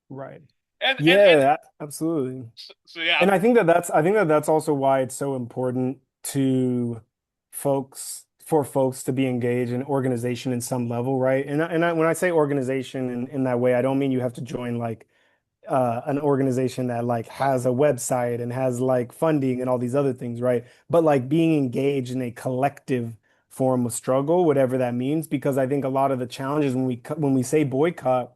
Right. and Yeah, absolutely. so yeah, And I think that that's also why it's so important to for folks to be engaged in organization in some level, right? When I say organization in that way, I don't mean you have to join like an organization that like has a website and has like funding and all these other things, right? But like being engaged in a collective form of struggle, whatever that means, because I think a lot of the challenges when we say boycott,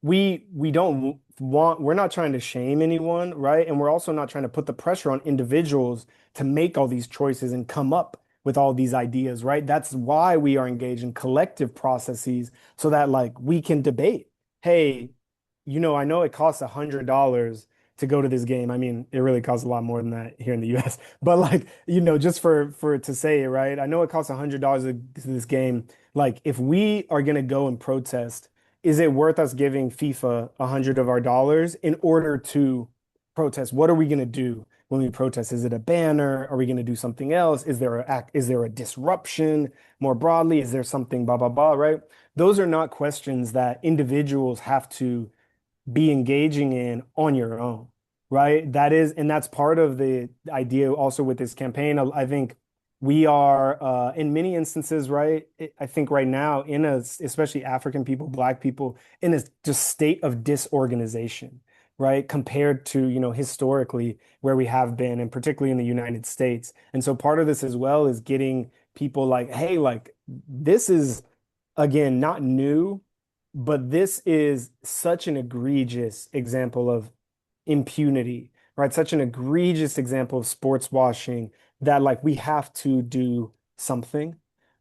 we don't want we're not trying to shame anyone, right? And we're also not trying to put the pressure on individuals to make all these choices and come up with all these ideas, right? That's why we are engaged in collective processes so that like we can debate. Hey, I know it costs $100 to go to this game. I mean, it really costs a lot more than that here in the US. But like, just for to say it, right? I know it costs $100 to this game. Like, if we are gonna go and protest, is it worth us giving FIFA 100 of our dollars in order to protest? What are we gonna do when we protest? Is it a banner? Are we gonna do something else? Is there a disruption more broadly? Is there something blah blah blah, right? Those are not questions that individuals have to be engaging in on your own, right? And that's part of the idea also with this campaign. I think we are, in many instances, right? I think right now, especially African people, Black people, in a just state of disorganization, right? Compared to, historically where we have been, and particularly in the United States. And so part of this as well is getting people like, hey, like, this is, again, not new, but this is such an egregious example of impunity, right? Such an egregious example of sports washing that like we have to do something,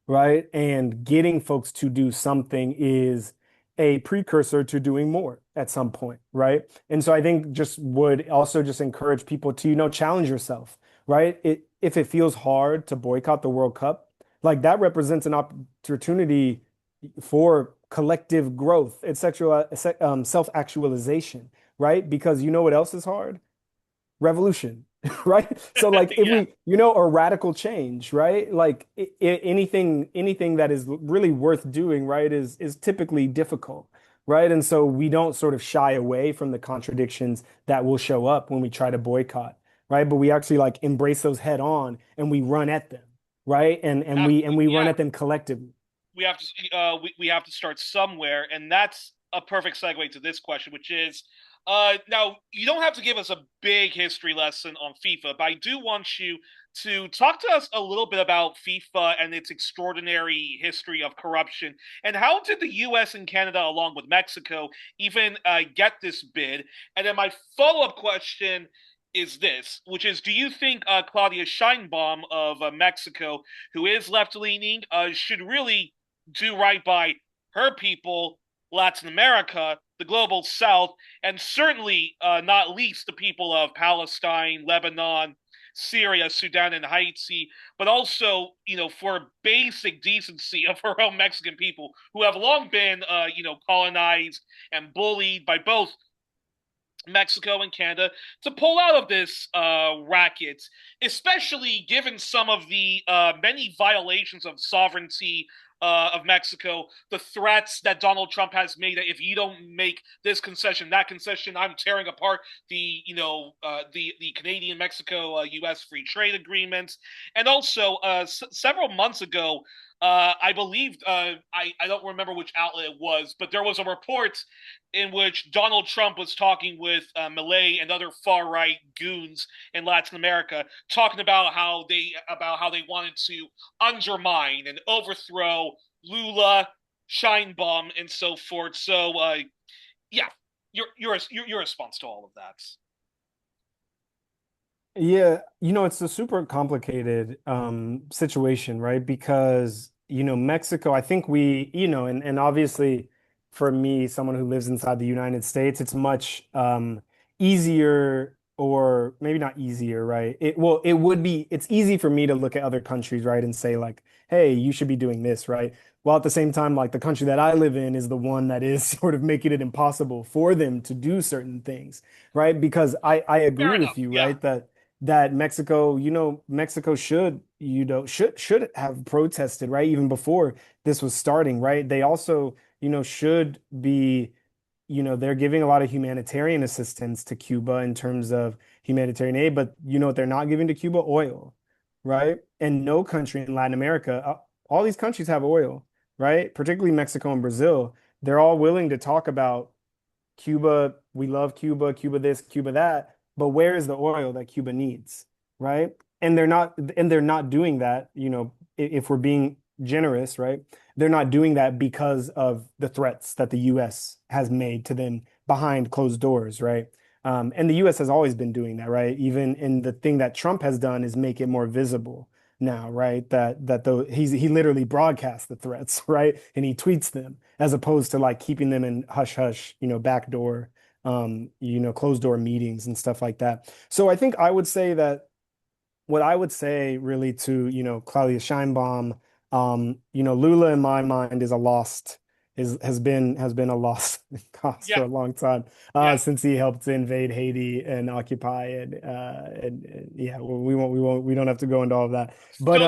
right? And getting folks to do something is a precursor to doing more at some point, right? And so I think just would also just encourage people to, challenge yourself, right? If it feels hard to boycott the World Cup, like that represents an opportunity for collective growth. It's self-actualization, right? Because you know what else is hard? Revolution, right? So like if yeah, a radical change, right? Like anything that is really worth doing, right, is typically difficult, right? And so we don't sort of shy away from the contradictions that will show up when we try to boycott, right? But we actually like embrace those head on and we run at them, right? And we run yeah. at them collectively. We have to start somewhere, and that's a perfect segue to this question, which is now you don't have to give us a big history lesson on FIFA, but I do want you to talk to us a little bit about FIFA and its extraordinary history of corruption, and how did the U.S. and Canada, along with Mexico, even get this bid? And then my follow-up question is this, which is, do you think Claudia Sheinbaum of Mexico, who is left-leaning, should really do right by her people, Latin America, the global South, and certainly not least the people of Palestine, Lebanon, Syria, Sudan, and Haiti, but also, for basic decency of her own Mexican people who have long been, colonized and bullied by both Mexico and Canada to pull out of this racket, especially given some of the many violations of sovereignty of Mexico, the threats that Donald Trump has made that if you don't make this concession, that concession, I'm tearing apart the Canadian Mexico U.S. free trade agreements, and also several months ago. I believe I don't remember which outlet it was, but there was a report in which Donald Trump was talking with Malay and other far right goons in Latin America, talking about how they wanted to undermine and overthrow Lula, Scheinbaum, and so forth. So yeah, your response to all of that. Yeah, it's a super complicated situation, right? Because, Mexico, I think and obviously for me, someone who lives inside the United States, it's much easier, or maybe not easier, right? It would be, it's easy for me to look at other countries, right, and say like, hey, you should be doing this, right? While at the same time, like the country that I live in is the one that is sort of making it impossible for them to do certain things, right? Because I Fair agree with enough. you, Yeah. right? That Mexico, Mexico should have protested, right? Even before this was starting, right? They also, should be, they're giving a lot of humanitarian assistance to Cuba in terms of humanitarian aid, but you know what they're not giving to Cuba? Oil, right? And no country in Latin America, all these countries have oil, right? Particularly Mexico and Brazil. They're all willing to talk about Cuba, we love Cuba, Cuba this, Cuba that, but where is the oil that Cuba needs, right? And they're not doing that, if we're being generous, right? They're not doing that because of the threats that the US has made to them behind closed doors, right? And the US has always been doing that, right? Even in the thing that Trump has done is make it more visible now, right? He literally broadcasts the threats, right? And he tweets them as opposed to like keeping them in hush hush, backdoor, closed door meetings and stuff like that. So I think I would say that what I would say really to, Claudia Scheinbaum, Lula in my mind is a lost has been a lost cause Yeah. for a long time, Yeah. since he helped to invade Haiti and occupy it. And yeah, we don't have to go into all of that. But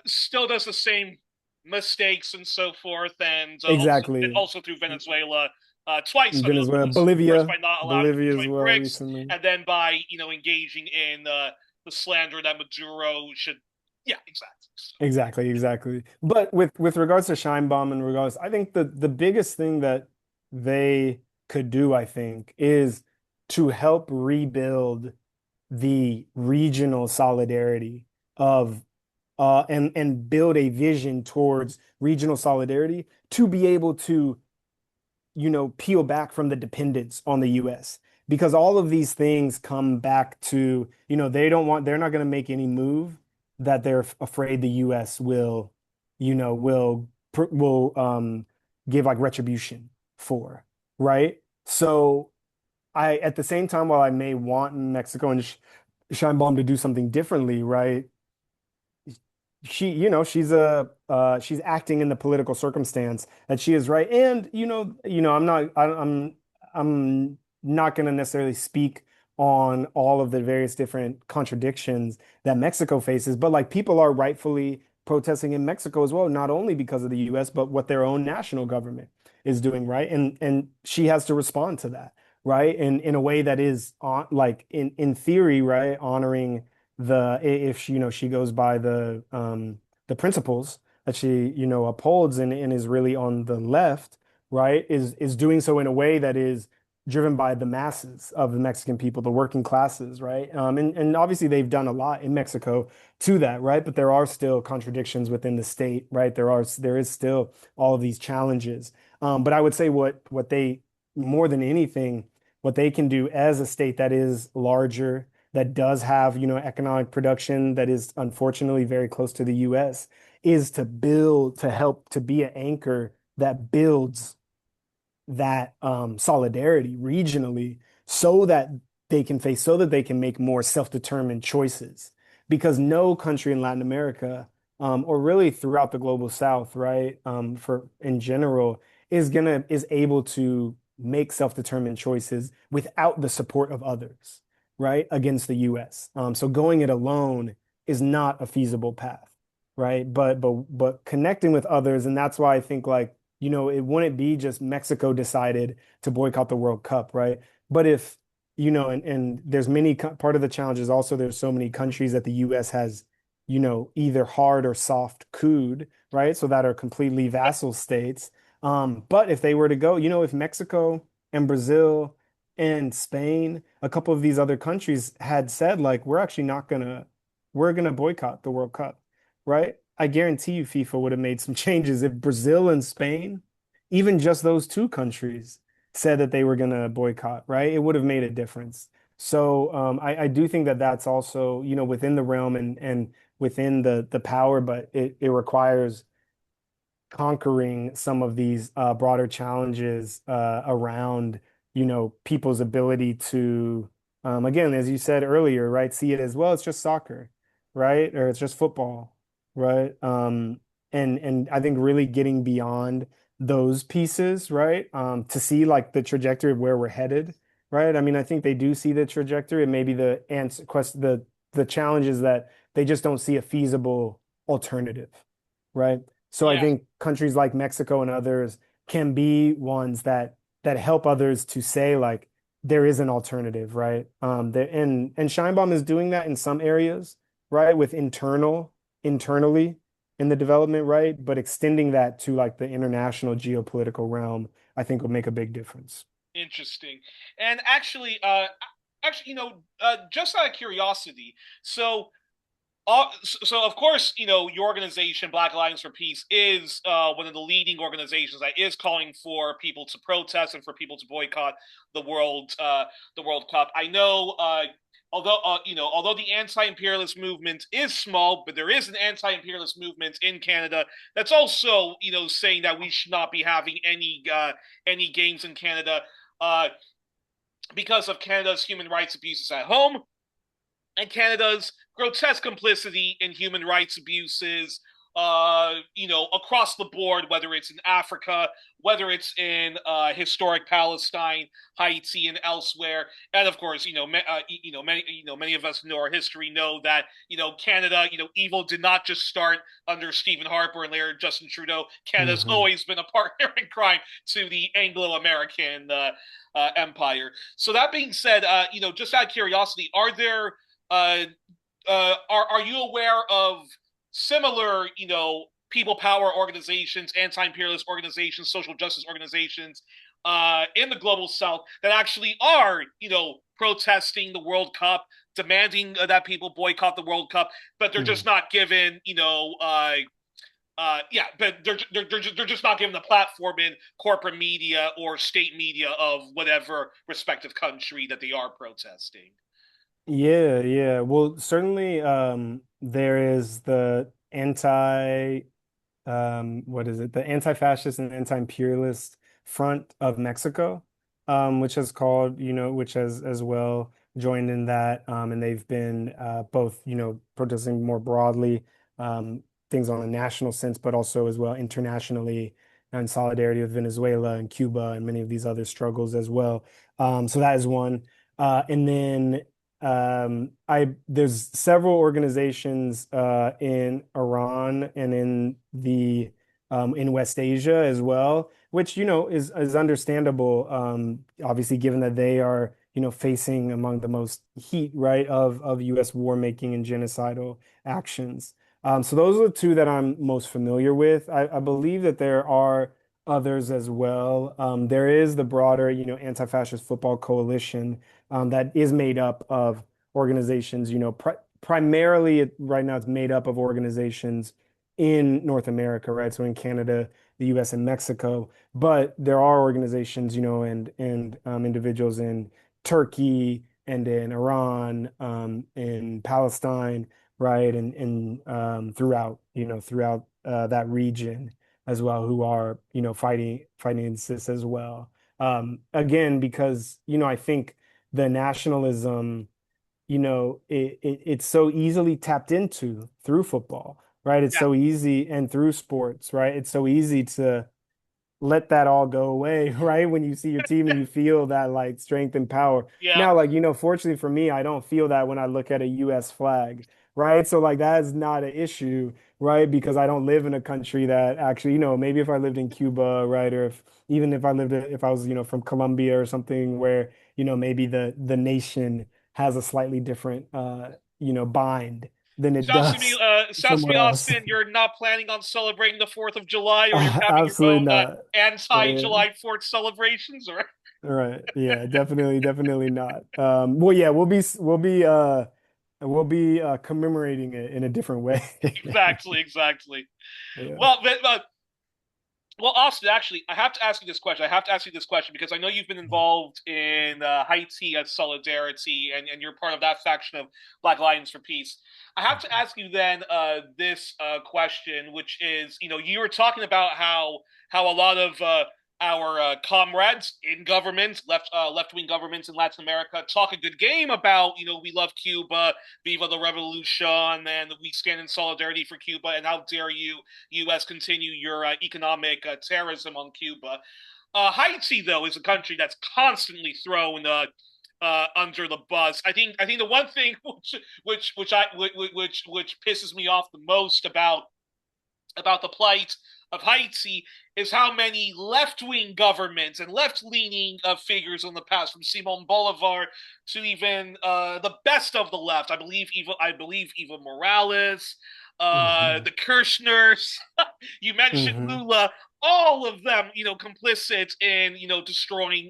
Still does the same mistakes and so forth, and exactly. also through Venezuela twice. I mean, Venezuela, once by Bolivia, not allowing them to Bolivia as join well BRICS, recently. and then by engaging in the slander that Maduro should. Yeah, exactly. So, Exactly, exactly. But with regards to Scheinbaum and regards, I think the biggest thing that they could do, I think, is to help rebuild the regional solidarity of and build a vision towards regional solidarity to be able to peel back from the dependence on the US, because all of these things come back to, they're not going to make any move that they're afraid the US will give like retribution for, right? So at the same time, while I may want Mexico and Scheinbaum to do something differently, right? She's acting in the political circumstance that she is, right. And I'm not going to necessarily speak on all of the various different contradictions that Mexico faces, but like people are rightfully protesting in Mexico as well, not only because of the US but what their own national government is doing, right. And she has to respond to that, right, in a way that is on, like, in theory, right, honoring if she, she goes by the principles that she, upholds, and is really on the left, right, is doing so in a way that is driven by the masses of the Mexican people, the working classes, right? And obviously they've done a lot in Mexico to that, right? But there are still contradictions within the state, right? There is still all of these challenges. But I would say what they, more than anything, what they can do as a state that is larger, that does have, economic production that is unfortunately very close to the US, is to help to be an anchor that builds that solidarity regionally, so that they can make more self-determined choices. Because no country in Latin America, or really throughout the global South, right, for in general, is able to make self-determined choices without the support of others, right, against the US. So going it alone is not a feasible path, right? But connecting with others, and that's why I think like, it wouldn't be just Mexico decided to boycott the World Cup, right? But if, and there's many part of the challenge is also there's so many countries that the US has, either hard or soft couped, right? So that are completely vassal states. But if they were to go, if Mexico and Brazil and Spain, a couple of these other countries had said, like, we're gonna boycott the World Cup, right? I guarantee you FIFA would have made some changes if Brazil and Spain, even just those two countries, said that they were gonna boycott, right? It would have made a difference. So I do think that that's also, within the realm and within the power, but it requires conquering some of these broader challenges around, people's ability to, again, as you said earlier, right, see it as well, it's just soccer, right? Or it's just football, right? And I think really getting beyond those pieces, right? To see like the trajectory of where we're headed, right? I mean, I think they do see the trajectory, and maybe the answer quest the challenge is that they just don't see a feasible alternative, right? So I Yeah. think countries like Mexico and others can be ones that help others to say like there is an alternative, right? And Scheinbaum is doing that in some areas, right? With internally in the development, right? But extending that to like the international geopolitical realm, I think would make a big difference. Interesting. And actually, just out of curiosity, so so of course, your organization, Black Alliance for Peace, is one of the leading organizations that is calling for people to protest and for people to boycott the World Cup. I know, although the anti-imperialist movement is small, but there is an anti-imperialist movement in Canada that's also, saying that we should not be having any games in Canada uh, because of Canada's human rights abuses at home and Canada's grotesque complicity in human rights abuses, across the board, whether it's in Africa, whether it's in historic Palestine, Haiti, and elsewhere. And of course, many of us know our history know that Canada, evil did not just start under Stephen Harper and later Justin Trudeau. Canada's Hmm. always been a partner in crime to the Anglo-American empire. So that being said, just out of curiosity, are there are you aware of similar, people power organizations, anti-imperialist organizations, social justice organizations in the global South that actually are, protesting the World Cup, demanding that people boycott the World Cup, but they're just Hmm. not given, but they're just not given the platform in corporate media or state media of whatever respective country that they are protesting. Yeah, yeah. Well, certainly there is the what is it? The anti-fascist and anti-imperialist front of Mexico, which has called, which has as well joined in that. And they've been both, protesting more broadly, things on a national sense, but also as well internationally in solidarity with Venezuela and Cuba and many of these other struggles as well. So that is one. And then I there's several organizations in Iran and in West Asia as well, which is understandable. Obviously, given that they are facing among the most heat, right, of U.S. war making and genocidal actions. So those are the two that I'm most familiar with. I believe that there are others as well. There is the broader, anti-fascist football coalition that is made up of organizations, primarily right now it's made up of organizations in North America, right? So in Canada, the US and Mexico, but there are organizations, and individuals in Turkey and in Iran, in Palestine, right? And throughout that region as well, who are, fighting against this as well. Again, because, I think the nationalism, it's so easily tapped into through football, right? It's Yeah. so easy and through sports, right? It's so easy to let that all go away, right? When you see your team and you feel that like strength and power. Yeah. Now, like, fortunately for me, I don't feel that when I look at a US flag, right? So like that is not an issue, right? Because I don't live in a country that actually, maybe if I lived in Cuba, right? Or even if if I was, from Colombia or something where, maybe the nation has a slightly different bind than it does Sounds to me, somewhere else. Austin, you're not planning on celebrating the 4th of July, or you're having your Absolutely own not. Yeah. anti-July 4th celebrations, or Right. Yeah, definitely, definitely not. Well, yeah, we'll be commemorating it in a different way. exactly, exactly. Yeah. Well, well, Austin, actually, I have to ask you this question. I have to ask you this question because I know you've been involved in Haiti as Solidarity, and you're part of that faction of Black Lions for Peace. I have to ask you then this question, which is, you were talking about how a lot of our comrades in government, left wing governments in Latin America, talk a good game about, we love Cuba, Viva la Revolution, and we stand in solidarity for Cuba, and how dare you U.S. continue your economic terrorism on Cuba. Haiti, though, is a country that's constantly thrown under the bus. I think the one thing which pisses me off the most about the plight of Haiti is how many left-wing governments and left-leaning figures in the past, from Simon Bolivar to even the best of the left. I believe Evo Morales, Hmm. the Kirchners. You mentioned Hmm. Lula. All of them, complicit in destroying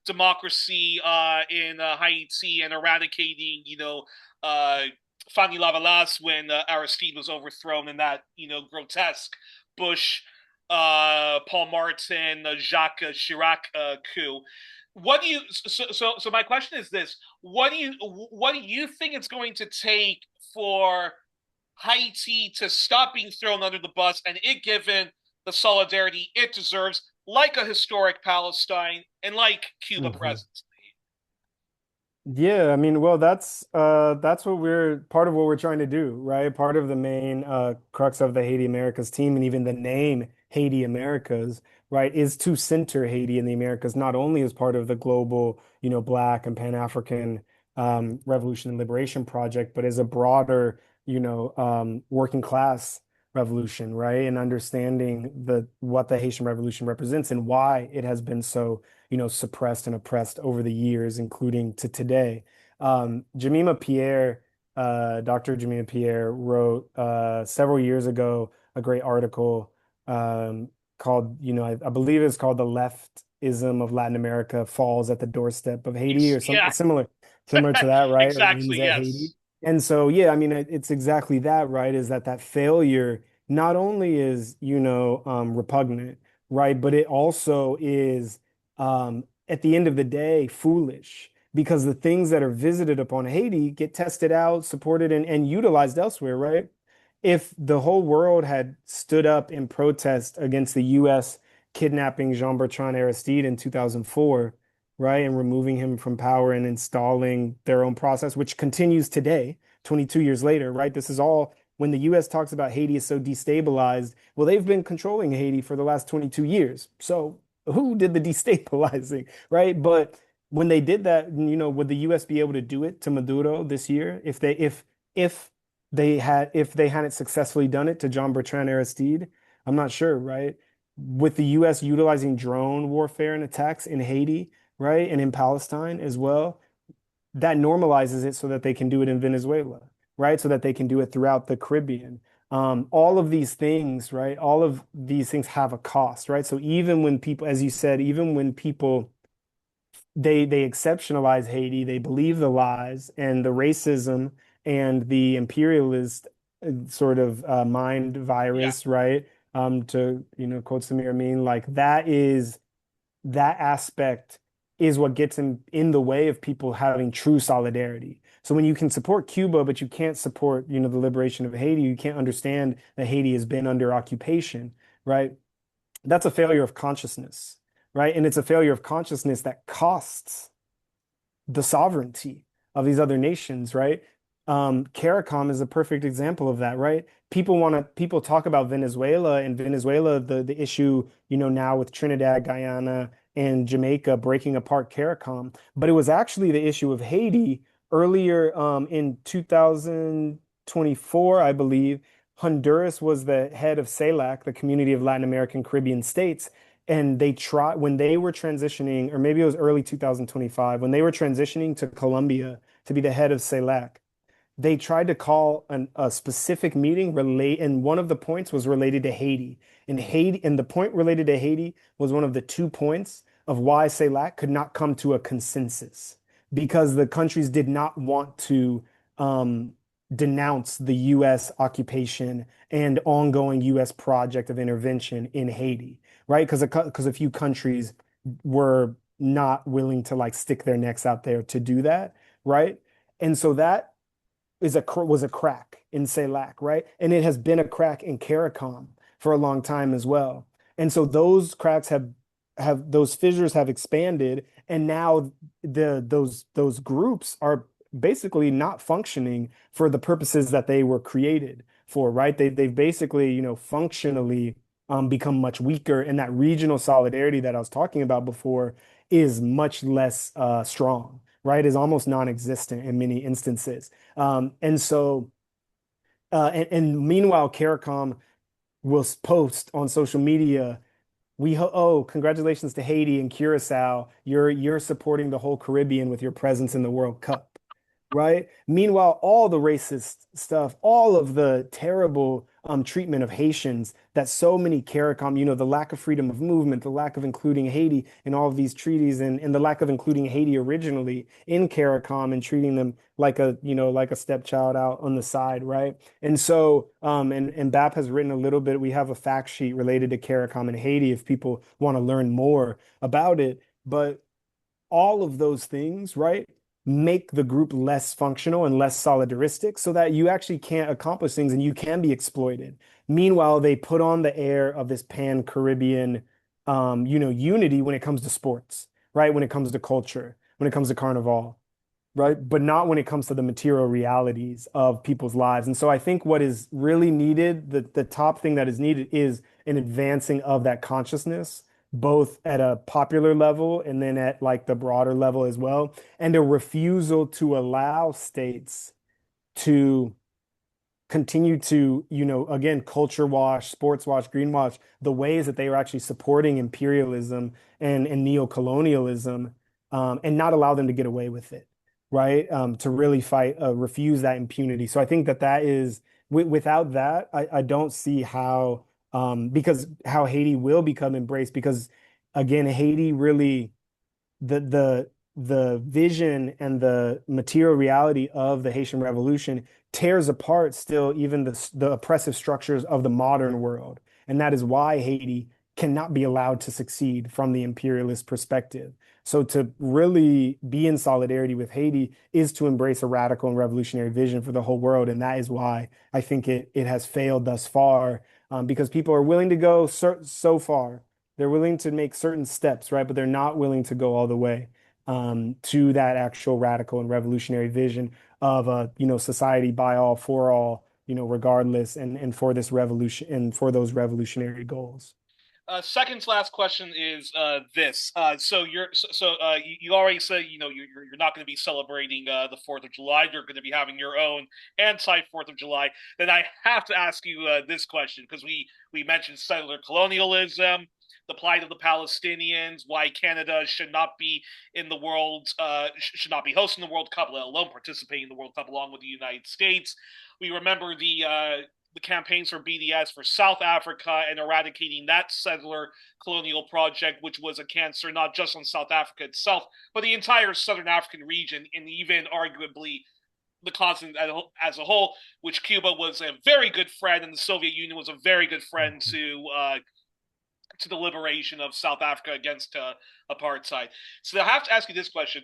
democracy in Haiti and eradicating uh, Fanny Lavalas when Aristide was overthrown in that grotesque Bush, Paul Martin, Jacques Chirac coup. What do you so my question is this: what do you think it's going to take for Haiti to stop being thrown under the bus and it given the solidarity it deserves, like a historic Palestine and like Cuba Hmm. presence? Yeah, I mean, well, that's what we're part of what we're trying to do, right? Part of the main crux of the Haiti Americas team and even the name Haiti Americas, right, is to center Haiti in the Americas, not only as part of the global, Black and Pan-African Revolution and Liberation Project, but as a broader, working class revolution, right? And understanding what the Haitian Revolution represents and why it has been so suppressed and oppressed over the years, including to today. Jemima Pierre, Dr. Jemima Pierre wrote several years ago a great article called, I believe it's called "The Leftism of Latin America Falls at the Doorstep of Haiti" or something Yeah, similar to that, right? Or ends exactly. at Haiti. Yes. And so, yeah, I mean, it's exactly that, right? Is that failure not only is, repugnant, right? But it also is at the end of the day, foolish because the things that are visited upon Haiti get tested out, supported, and utilized elsewhere, right? If the whole world had stood up in protest against the U.S. kidnapping Jean-Bertrand Aristide in 2004, right, and removing him from power and installing their own process, which continues today, 22 years later, right? This is all when the US talks about Haiti is so destabilized. Well, they've been controlling Haiti for the last 22 years. So who did the destabilizing, right? But when they did that, would the US be able to do it to Maduro this year if they hadn't successfully done it to John Bertrand Aristide? I'm not sure, right? With the US utilizing drone warfare and attacks in Haiti, right? And in Palestine as well, that normalizes it so that they can do it in Venezuela, right? So that they can do it throughout the Caribbean. All of these things, right? All of these things have a cost, right? So even when people, as you said, even when people they exceptionalize Haiti, they believe the lies and the racism and the imperialist sort of mind Yeah. virus, right? To quote Samir Amin, like that aspect is what gets in the way of people having true solidarity. So when you can support Cuba, but you can't support, the liberation of Haiti, you can't understand that Haiti has been under occupation, right? That's a failure of consciousness, right? And it's a failure of consciousness that costs the sovereignty of these other nations, right? CARICOM is a perfect example of that, right? People talk about Venezuela and Venezuela, the issue, now with Trinidad, Guyana, and Jamaica breaking apart CARICOM, but it was actually the issue of Haiti earlier in 2024, I believe. Honduras was the head of CELAC, the Community of Latin American Caribbean States, and they tried when they were transitioning, or maybe it was early 2025, when they were transitioning to Colombia to be the head of CELAC. They tried to call a specific meeting relate, and one of the points was related to Haiti. And the point related to Haiti was one of the 2 points of why CELAC could not come to a consensus because the countries did not want to um, denounce the U.S. occupation and ongoing U.S. project of intervention in Haiti, right? Because a few countries were not willing to like stick their necks out there to do that, right? And so that was a crack in CELAC, right? And it has been a crack in CARICOM for a long time as well. And so those cracks have those fissures have expanded, and now those groups are basically not functioning for the purposes that they were created for, right? They've basically, functionally become much weaker, and that regional solidarity that I was talking about before is much less strong, right? Is almost non-existent in many instances. And meanwhile, CARICOM will post on social media, oh, congratulations to Haiti and Curacao. You're supporting the whole Caribbean with your presence in the World Cup, right? Meanwhile, all the racist stuff, all of the terrible treatment of Haitians that so many CARICOM, the lack of freedom of movement, the lack of including Haiti in all of these treaties, and the lack of including Haiti originally in CARICOM and treating them like a stepchild out on the side, right? And so, and BAP has written a little bit. We have a fact sheet related to CARICOM and Haiti if people want to learn more about it. But all of those things, right, make the group less functional and less solidaristic so that you actually can't accomplish things and you can be exploited. Meanwhile, they put on the air of this pan-Caribbean, unity when it comes to sports, right? When it comes to culture, when it comes to carnival, right? But not when it comes to the material realities of people's lives. And so I think what is really needed, the top thing that is needed is an advancing of that consciousness, both at a popular level and then at like the broader level as well, and a refusal to allow states to continue to, again, culture wash, sports wash, greenwash the ways that they are actually supporting imperialism and neo-colonialism, and not allow them to get away with it, right? To really refuse that impunity. So I think that is, without that, I don't see how, because how Haiti will become embraced, because again, Haiti really, the vision and the material reality of the Haitian Revolution tears apart still even the oppressive structures of the modern world. And that is why Haiti cannot be allowed to succeed from the imperialist perspective. So to really be in solidarity with Haiti is to embrace a radical and revolutionary vision for the whole world. And that is why I think it has failed thus far, because people are willing to go so far. They're willing to make certain steps, right? But they're not willing to go all the way to that actual radical and revolutionary vision of a society by all, for all, regardless, and for this revolution and for those revolutionary goals. Second to last question is this. So you already said you're not going to be celebrating the Fourth of July. You're going to be having your own anti Fourth of July. Then I have to ask you this question because we mentioned settler colonialism, the plight of the Palestinians, why Canada should not be in the world, should not be hosting the World Cup, let alone participating in the World Cup along with the United States. We remember the campaigns for BDS for South Africa and eradicating that settler colonial project, which was a cancer not just on South Africa itself, but the entire Southern African region, and even arguably the continent as a whole, which Cuba was a very good friend, and the Soviet Union was a very good friend to the liberation of South Africa against apartheid. So I have to ask you this question.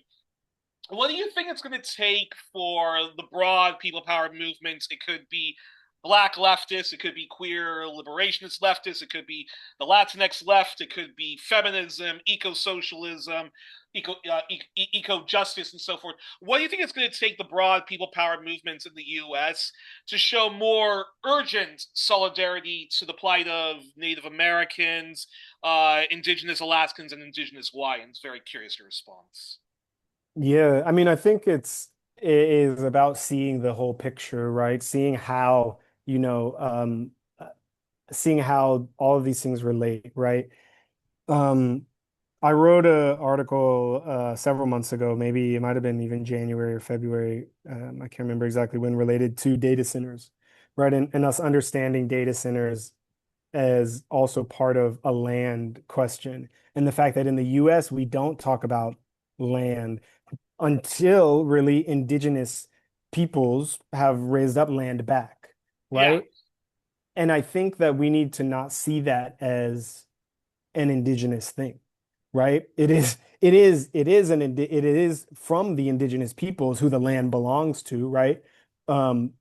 What do you think it's going to take for the broad people power movements? It could be black leftists, it could be queer liberationist leftists, it could be the Latinx left, it could be feminism, eco-socialism, eco-justice, and so forth. What do you think it's going to take the broad people power movements in the U.S. to show more urgent solidarity to the plight of Native Americans, Indigenous Alaskans, and Indigenous Hawaiians? Very curious your response. Yeah, I mean, I think it is about seeing the whole picture, right? Seeing how, seeing how all of these things relate, right? Um, I wrote an article several months ago, maybe it might have been even January or February. I can't remember exactly when, related to data centers, right? And us understanding data centers as also part of a land question. And the fact that in the US, we don't talk about land until really indigenous peoples have raised up land back, Yeah, right? And I think that we need to not see that as an indigenous thing, right? It is from the indigenous peoples who the land belongs to, right? Um,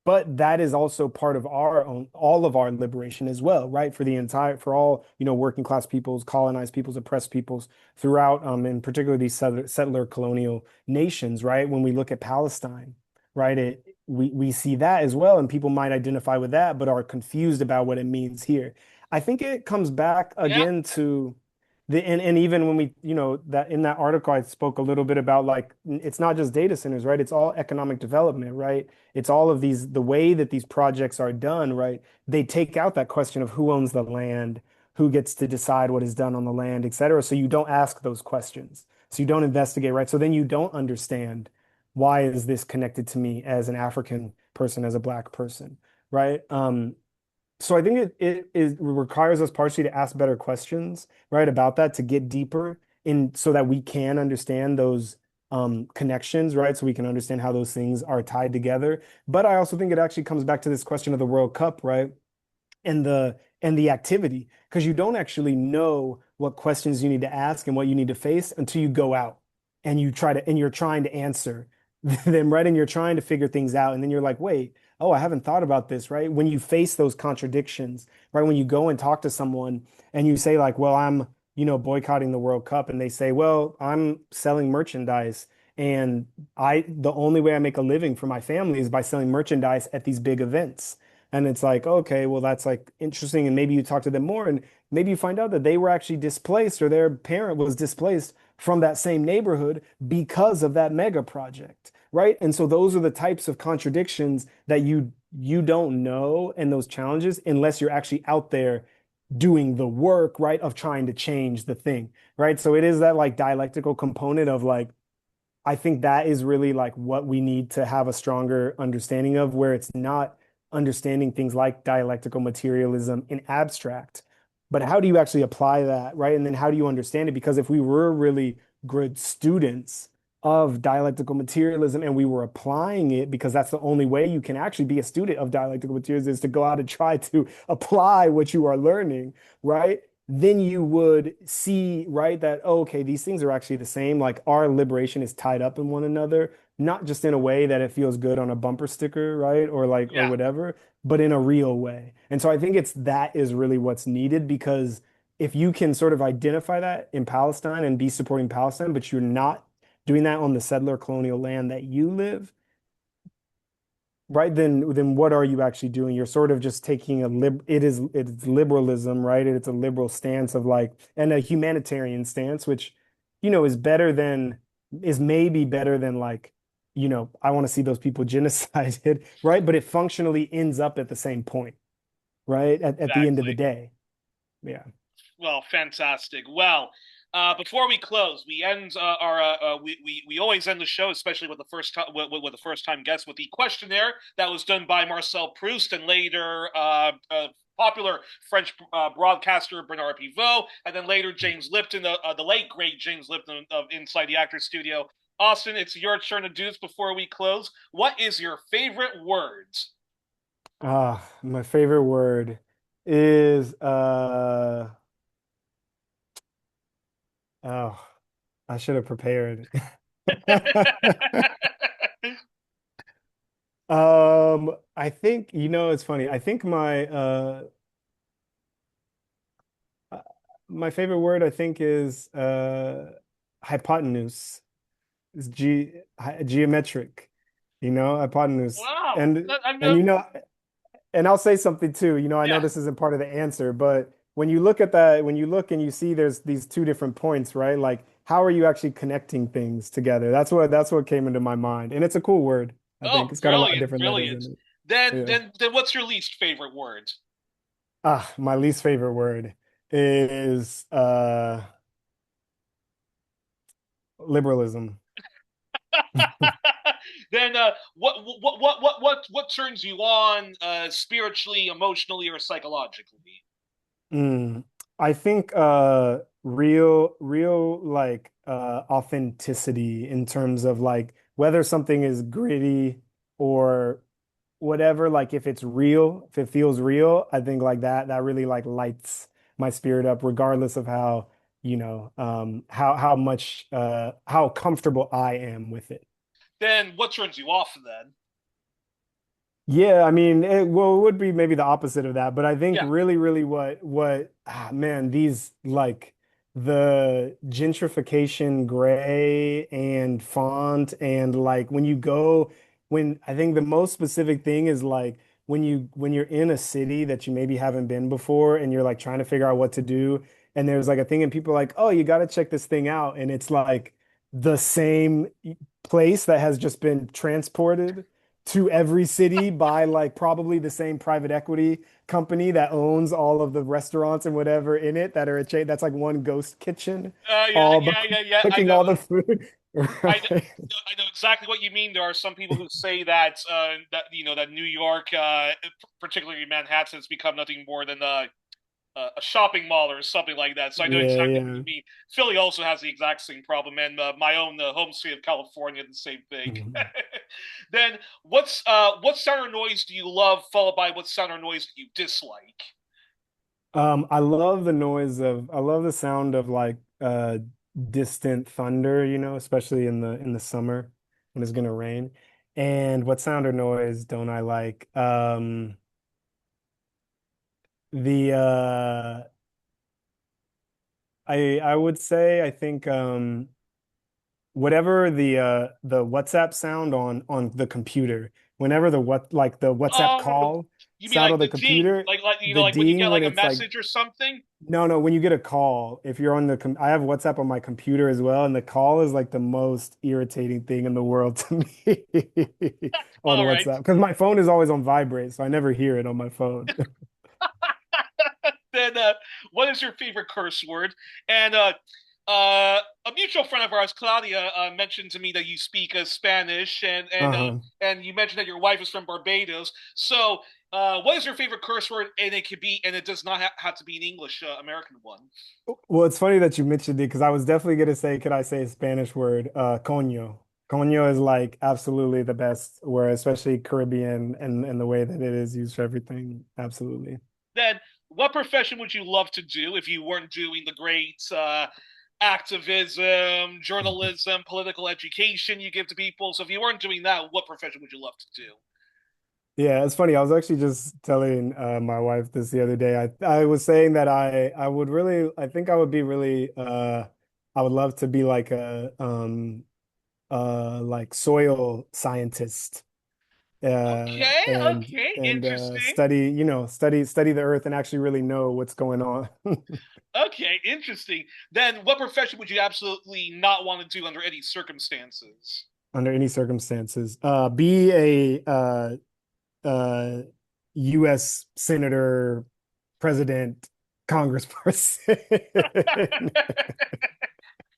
but that is also part of our own, all of our liberation as well, right? For all, working class peoples, colonized peoples, oppressed peoples throughout, in particular these settler colonial nations, right? When we look at Palestine, right, we see that as well, and people might identify with that, but are confused about what it means here. I think it comes back yeah, again to and even when we, that in that article, I spoke a little bit about like it's not just data centers, right? It's all economic development, right? It's all of these, the way that these projects are done, right? They take out that question of who owns the land, who gets to decide what is done on the land, et cetera. So you don't ask those questions. So you don't investigate, right? So then you don't understand why is this connected to me as an African person, as a Black person, right? So I think it requires us partially to ask better questions, right, about that to get deeper in so that we can understand those connections, right? So we can understand how those things are tied together. But I also think it actually comes back to this question of the World Cup, right? And the activity, because you don't actually know what questions you need to ask and what you need to face until you go out and you're trying to answer them, right? And you're trying to figure things out. And then you're like, wait, oh, I haven't thought about this, right? When you face those contradictions, right? When you go and talk to someone and you say, like, well, I'm, boycotting the World Cup, and they say, well, I'm selling merchandise. And the only way I make a living for my family is by selling merchandise at these big events. And it's like, okay, well, that's like interesting. And maybe you talk to them more and maybe you find out that they were actually displaced or their parent was displaced from that same neighborhood because of that mega project, right? And so those are the types of contradictions that you don't know and those challenges unless you're actually out there doing the work, right, of trying to change the thing, right? So it is that like dialectical component of like I think that is really like what we need to have a stronger understanding of, where it's not understanding things like dialectical materialism in abstract, but how do you actually apply that, right? And then how do you understand it? Because if we were really good students of dialectical materialism and we were applying it, because that's the only way you can actually be a student of dialectical materialism is to go out and try to apply what you are learning, right? Then you would see, right, that, oh, okay, these things are actually the same. Like our liberation is tied up in one another, not just in a way that it feels good on a bumper sticker, right? Or like, or yeah. whatever, but in a real way. And so I think it's that is really what's needed because if you can sort of identify that in Palestine and be supporting Palestine, but you're not doing that on the settler colonial land that you live, right, then what are you actually doing? You're sort of just taking it's liberalism, right? It's a liberal stance of like and a humanitarian stance, which, is better than is maybe better than like, I want to see those people genocided, right? But it functionally ends up at the same point, right? At the end of the Exactly. day. Yeah. Well, fantastic. Well, before we close, we end our we always end the show, especially with the first time with the first time guest, with the questionnaire that was done by Marcel Proust and later popular French broadcaster Bernard Pivot, and then later James Lipton, the late great James Lipton of Inside the Actors Studio. Austin, it's your turn to do this before we close. What is your favorite words? My favorite word is oh, I should have prepared. I think, it's funny. I think uh, my favorite word I think is hypotenuse. Is geometric, hypotenuse. Wow. And I'm and and I'll say something too. I know yeah. this isn't part of the answer, but when you look at that, when you look and you see there's these two different points, right? Like how are you actually connecting things together? That's what came into my mind. And it's a cool word, I think. Oh, It's got a lot of brilliant, different letters brilliant. in it. Then Yeah. then then what's your least favorite word? My least favorite word is liberalism. Then what turns you on spiritually, emotionally, or psychologically? Mm. I think real like authenticity in terms of like whether something is gritty or whatever, like if it's real, if it feels real, I think like that really like lights my spirit up regardless of how, how much how comfortable I am with it. Then what turns you off then? Yeah, I mean, well, it would be maybe the opposite of that, but I think Yeah. really man, these like the gentrification gray and font and like when I think the most specific thing is like when you're in a city that you maybe haven't been before and you're like trying to figure out what to do and there's like a thing and people are like, "Oh, you got to check this thing out." And it's like the same place that has just been transported to every city by like probably the same private equity company that owns all of the restaurants and whatever in it that are a chain. That's like one ghost kitchen, Yeah, all the yeah, yeah, yeah. I cooking know. all the food. I know, Right. I know exactly what you mean. There are some people who say that that New York, particularly Manhattan, has become nothing more than a shopping mall or something like that. So I know Yeah, exactly what you yeah. mean. Philly also has the exact same problem, and my own home state of California, the same thing. Mhm. Then what sound or noise do you love, followed by what sound or noise do you dislike? I love the sound of like distant thunder, especially in the summer when it's gonna rain. And what sound or noise don't I like? The I would say I think whatever the WhatsApp sound on the computer, whenever the WhatsApp Oh, call you mean sound like on the the ding, computer, like the like when you get ding like when a it's like message or something? no, when you get a call, if you're on I have WhatsApp on my computer as well, and the call is like the most irritating thing in the world to me on All right. WhatsApp because my phone is always on vibrate, so I never hear it on my phone. Then what is your favorite curse word? And a mutual friend of ours, Claudia, mentioned to me that you speak Spanish, Uh-huh. and you mentioned that your wife is from Barbados. So, what is your favorite curse word? And it could be, and it does not have to be an English American one. Well, it's funny that you mentioned it because I was definitely gonna say, could I say a Spanish word? Coño. Coño is like absolutely the best word, especially Caribbean and the way that it is used for everything. Absolutely. Then, what profession would you love to do if you weren't doing the great activism, journalism, political education you give to people? So, if you weren't doing that, what profession would you love to do? Yeah, it's funny. I was actually just telling my wife this the other day. I was saying that I would really I think I would be really I would love to be like soil scientist Okay, and okay, interesting. study the earth and actually really know what's going on Okay, interesting. Then what profession would you absolutely not want to do under any circumstances? under any circumstances. Be a uh, U.S. senator, president, congressperson.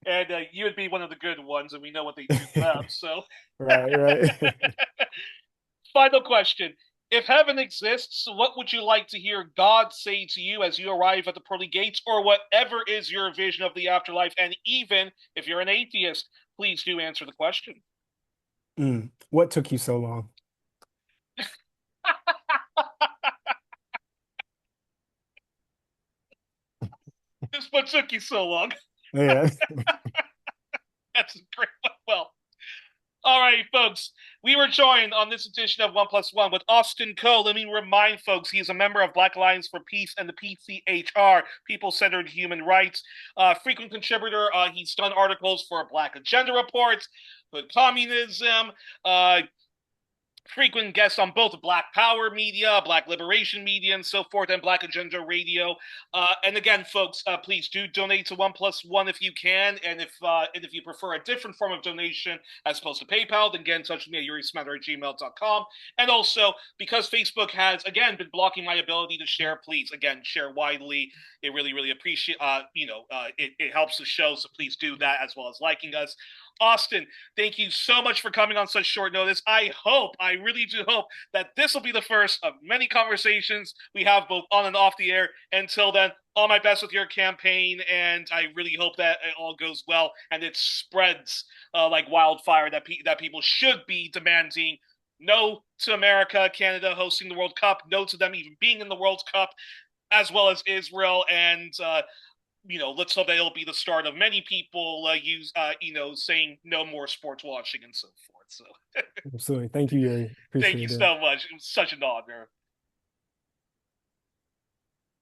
And you would be one of the good ones, and we know what they do to them. So, Right, right. final question. If heaven exists, what would you like to hear God say to you as you arrive at the pearly gates, or whatever is your vision of the afterlife? And even if you're an atheist, please do answer the question. What took you so long? This what took you so long. Yeah. That's a great one. Well, all right, folks. We were joined on this edition of One Plus One with Austin Coe. Let me remind folks, he's a member of Black Alliance for Peace and the PCHR, People Centered Human Rights. Frequent contributor. He's done articles for Black Agenda Reports, for Communism, frequent guest on both Black Power Media, Black Liberation Media, and so forth, and Black Agenda Radio. And again, folks, please do donate to One Plus One if you can, and if you prefer a different form of donation as opposed to PayPal, then get in touch with me at yurismatter@gmail.com. And also, because Facebook has again been blocking my ability to share, please again share widely. It really, really appreciate. It helps the show, so please do that as well as liking us. Austin, thank you so much for coming on such short notice. I really do hope that this will be the first of many conversations we have both on and off the air. Until then, all my best with your campaign, and I really hope that it all goes well and it spreads like wildfire, that people should be demanding no to America, Canada hosting the World Cup, no to them even being in the World Cup, as well as Israel, and let's hope that it'll be the start of many people saying no more sports watching and so forth. So Absolutely. Thank you, Yuri. thank you Appreciate it. so much. It was such an honor.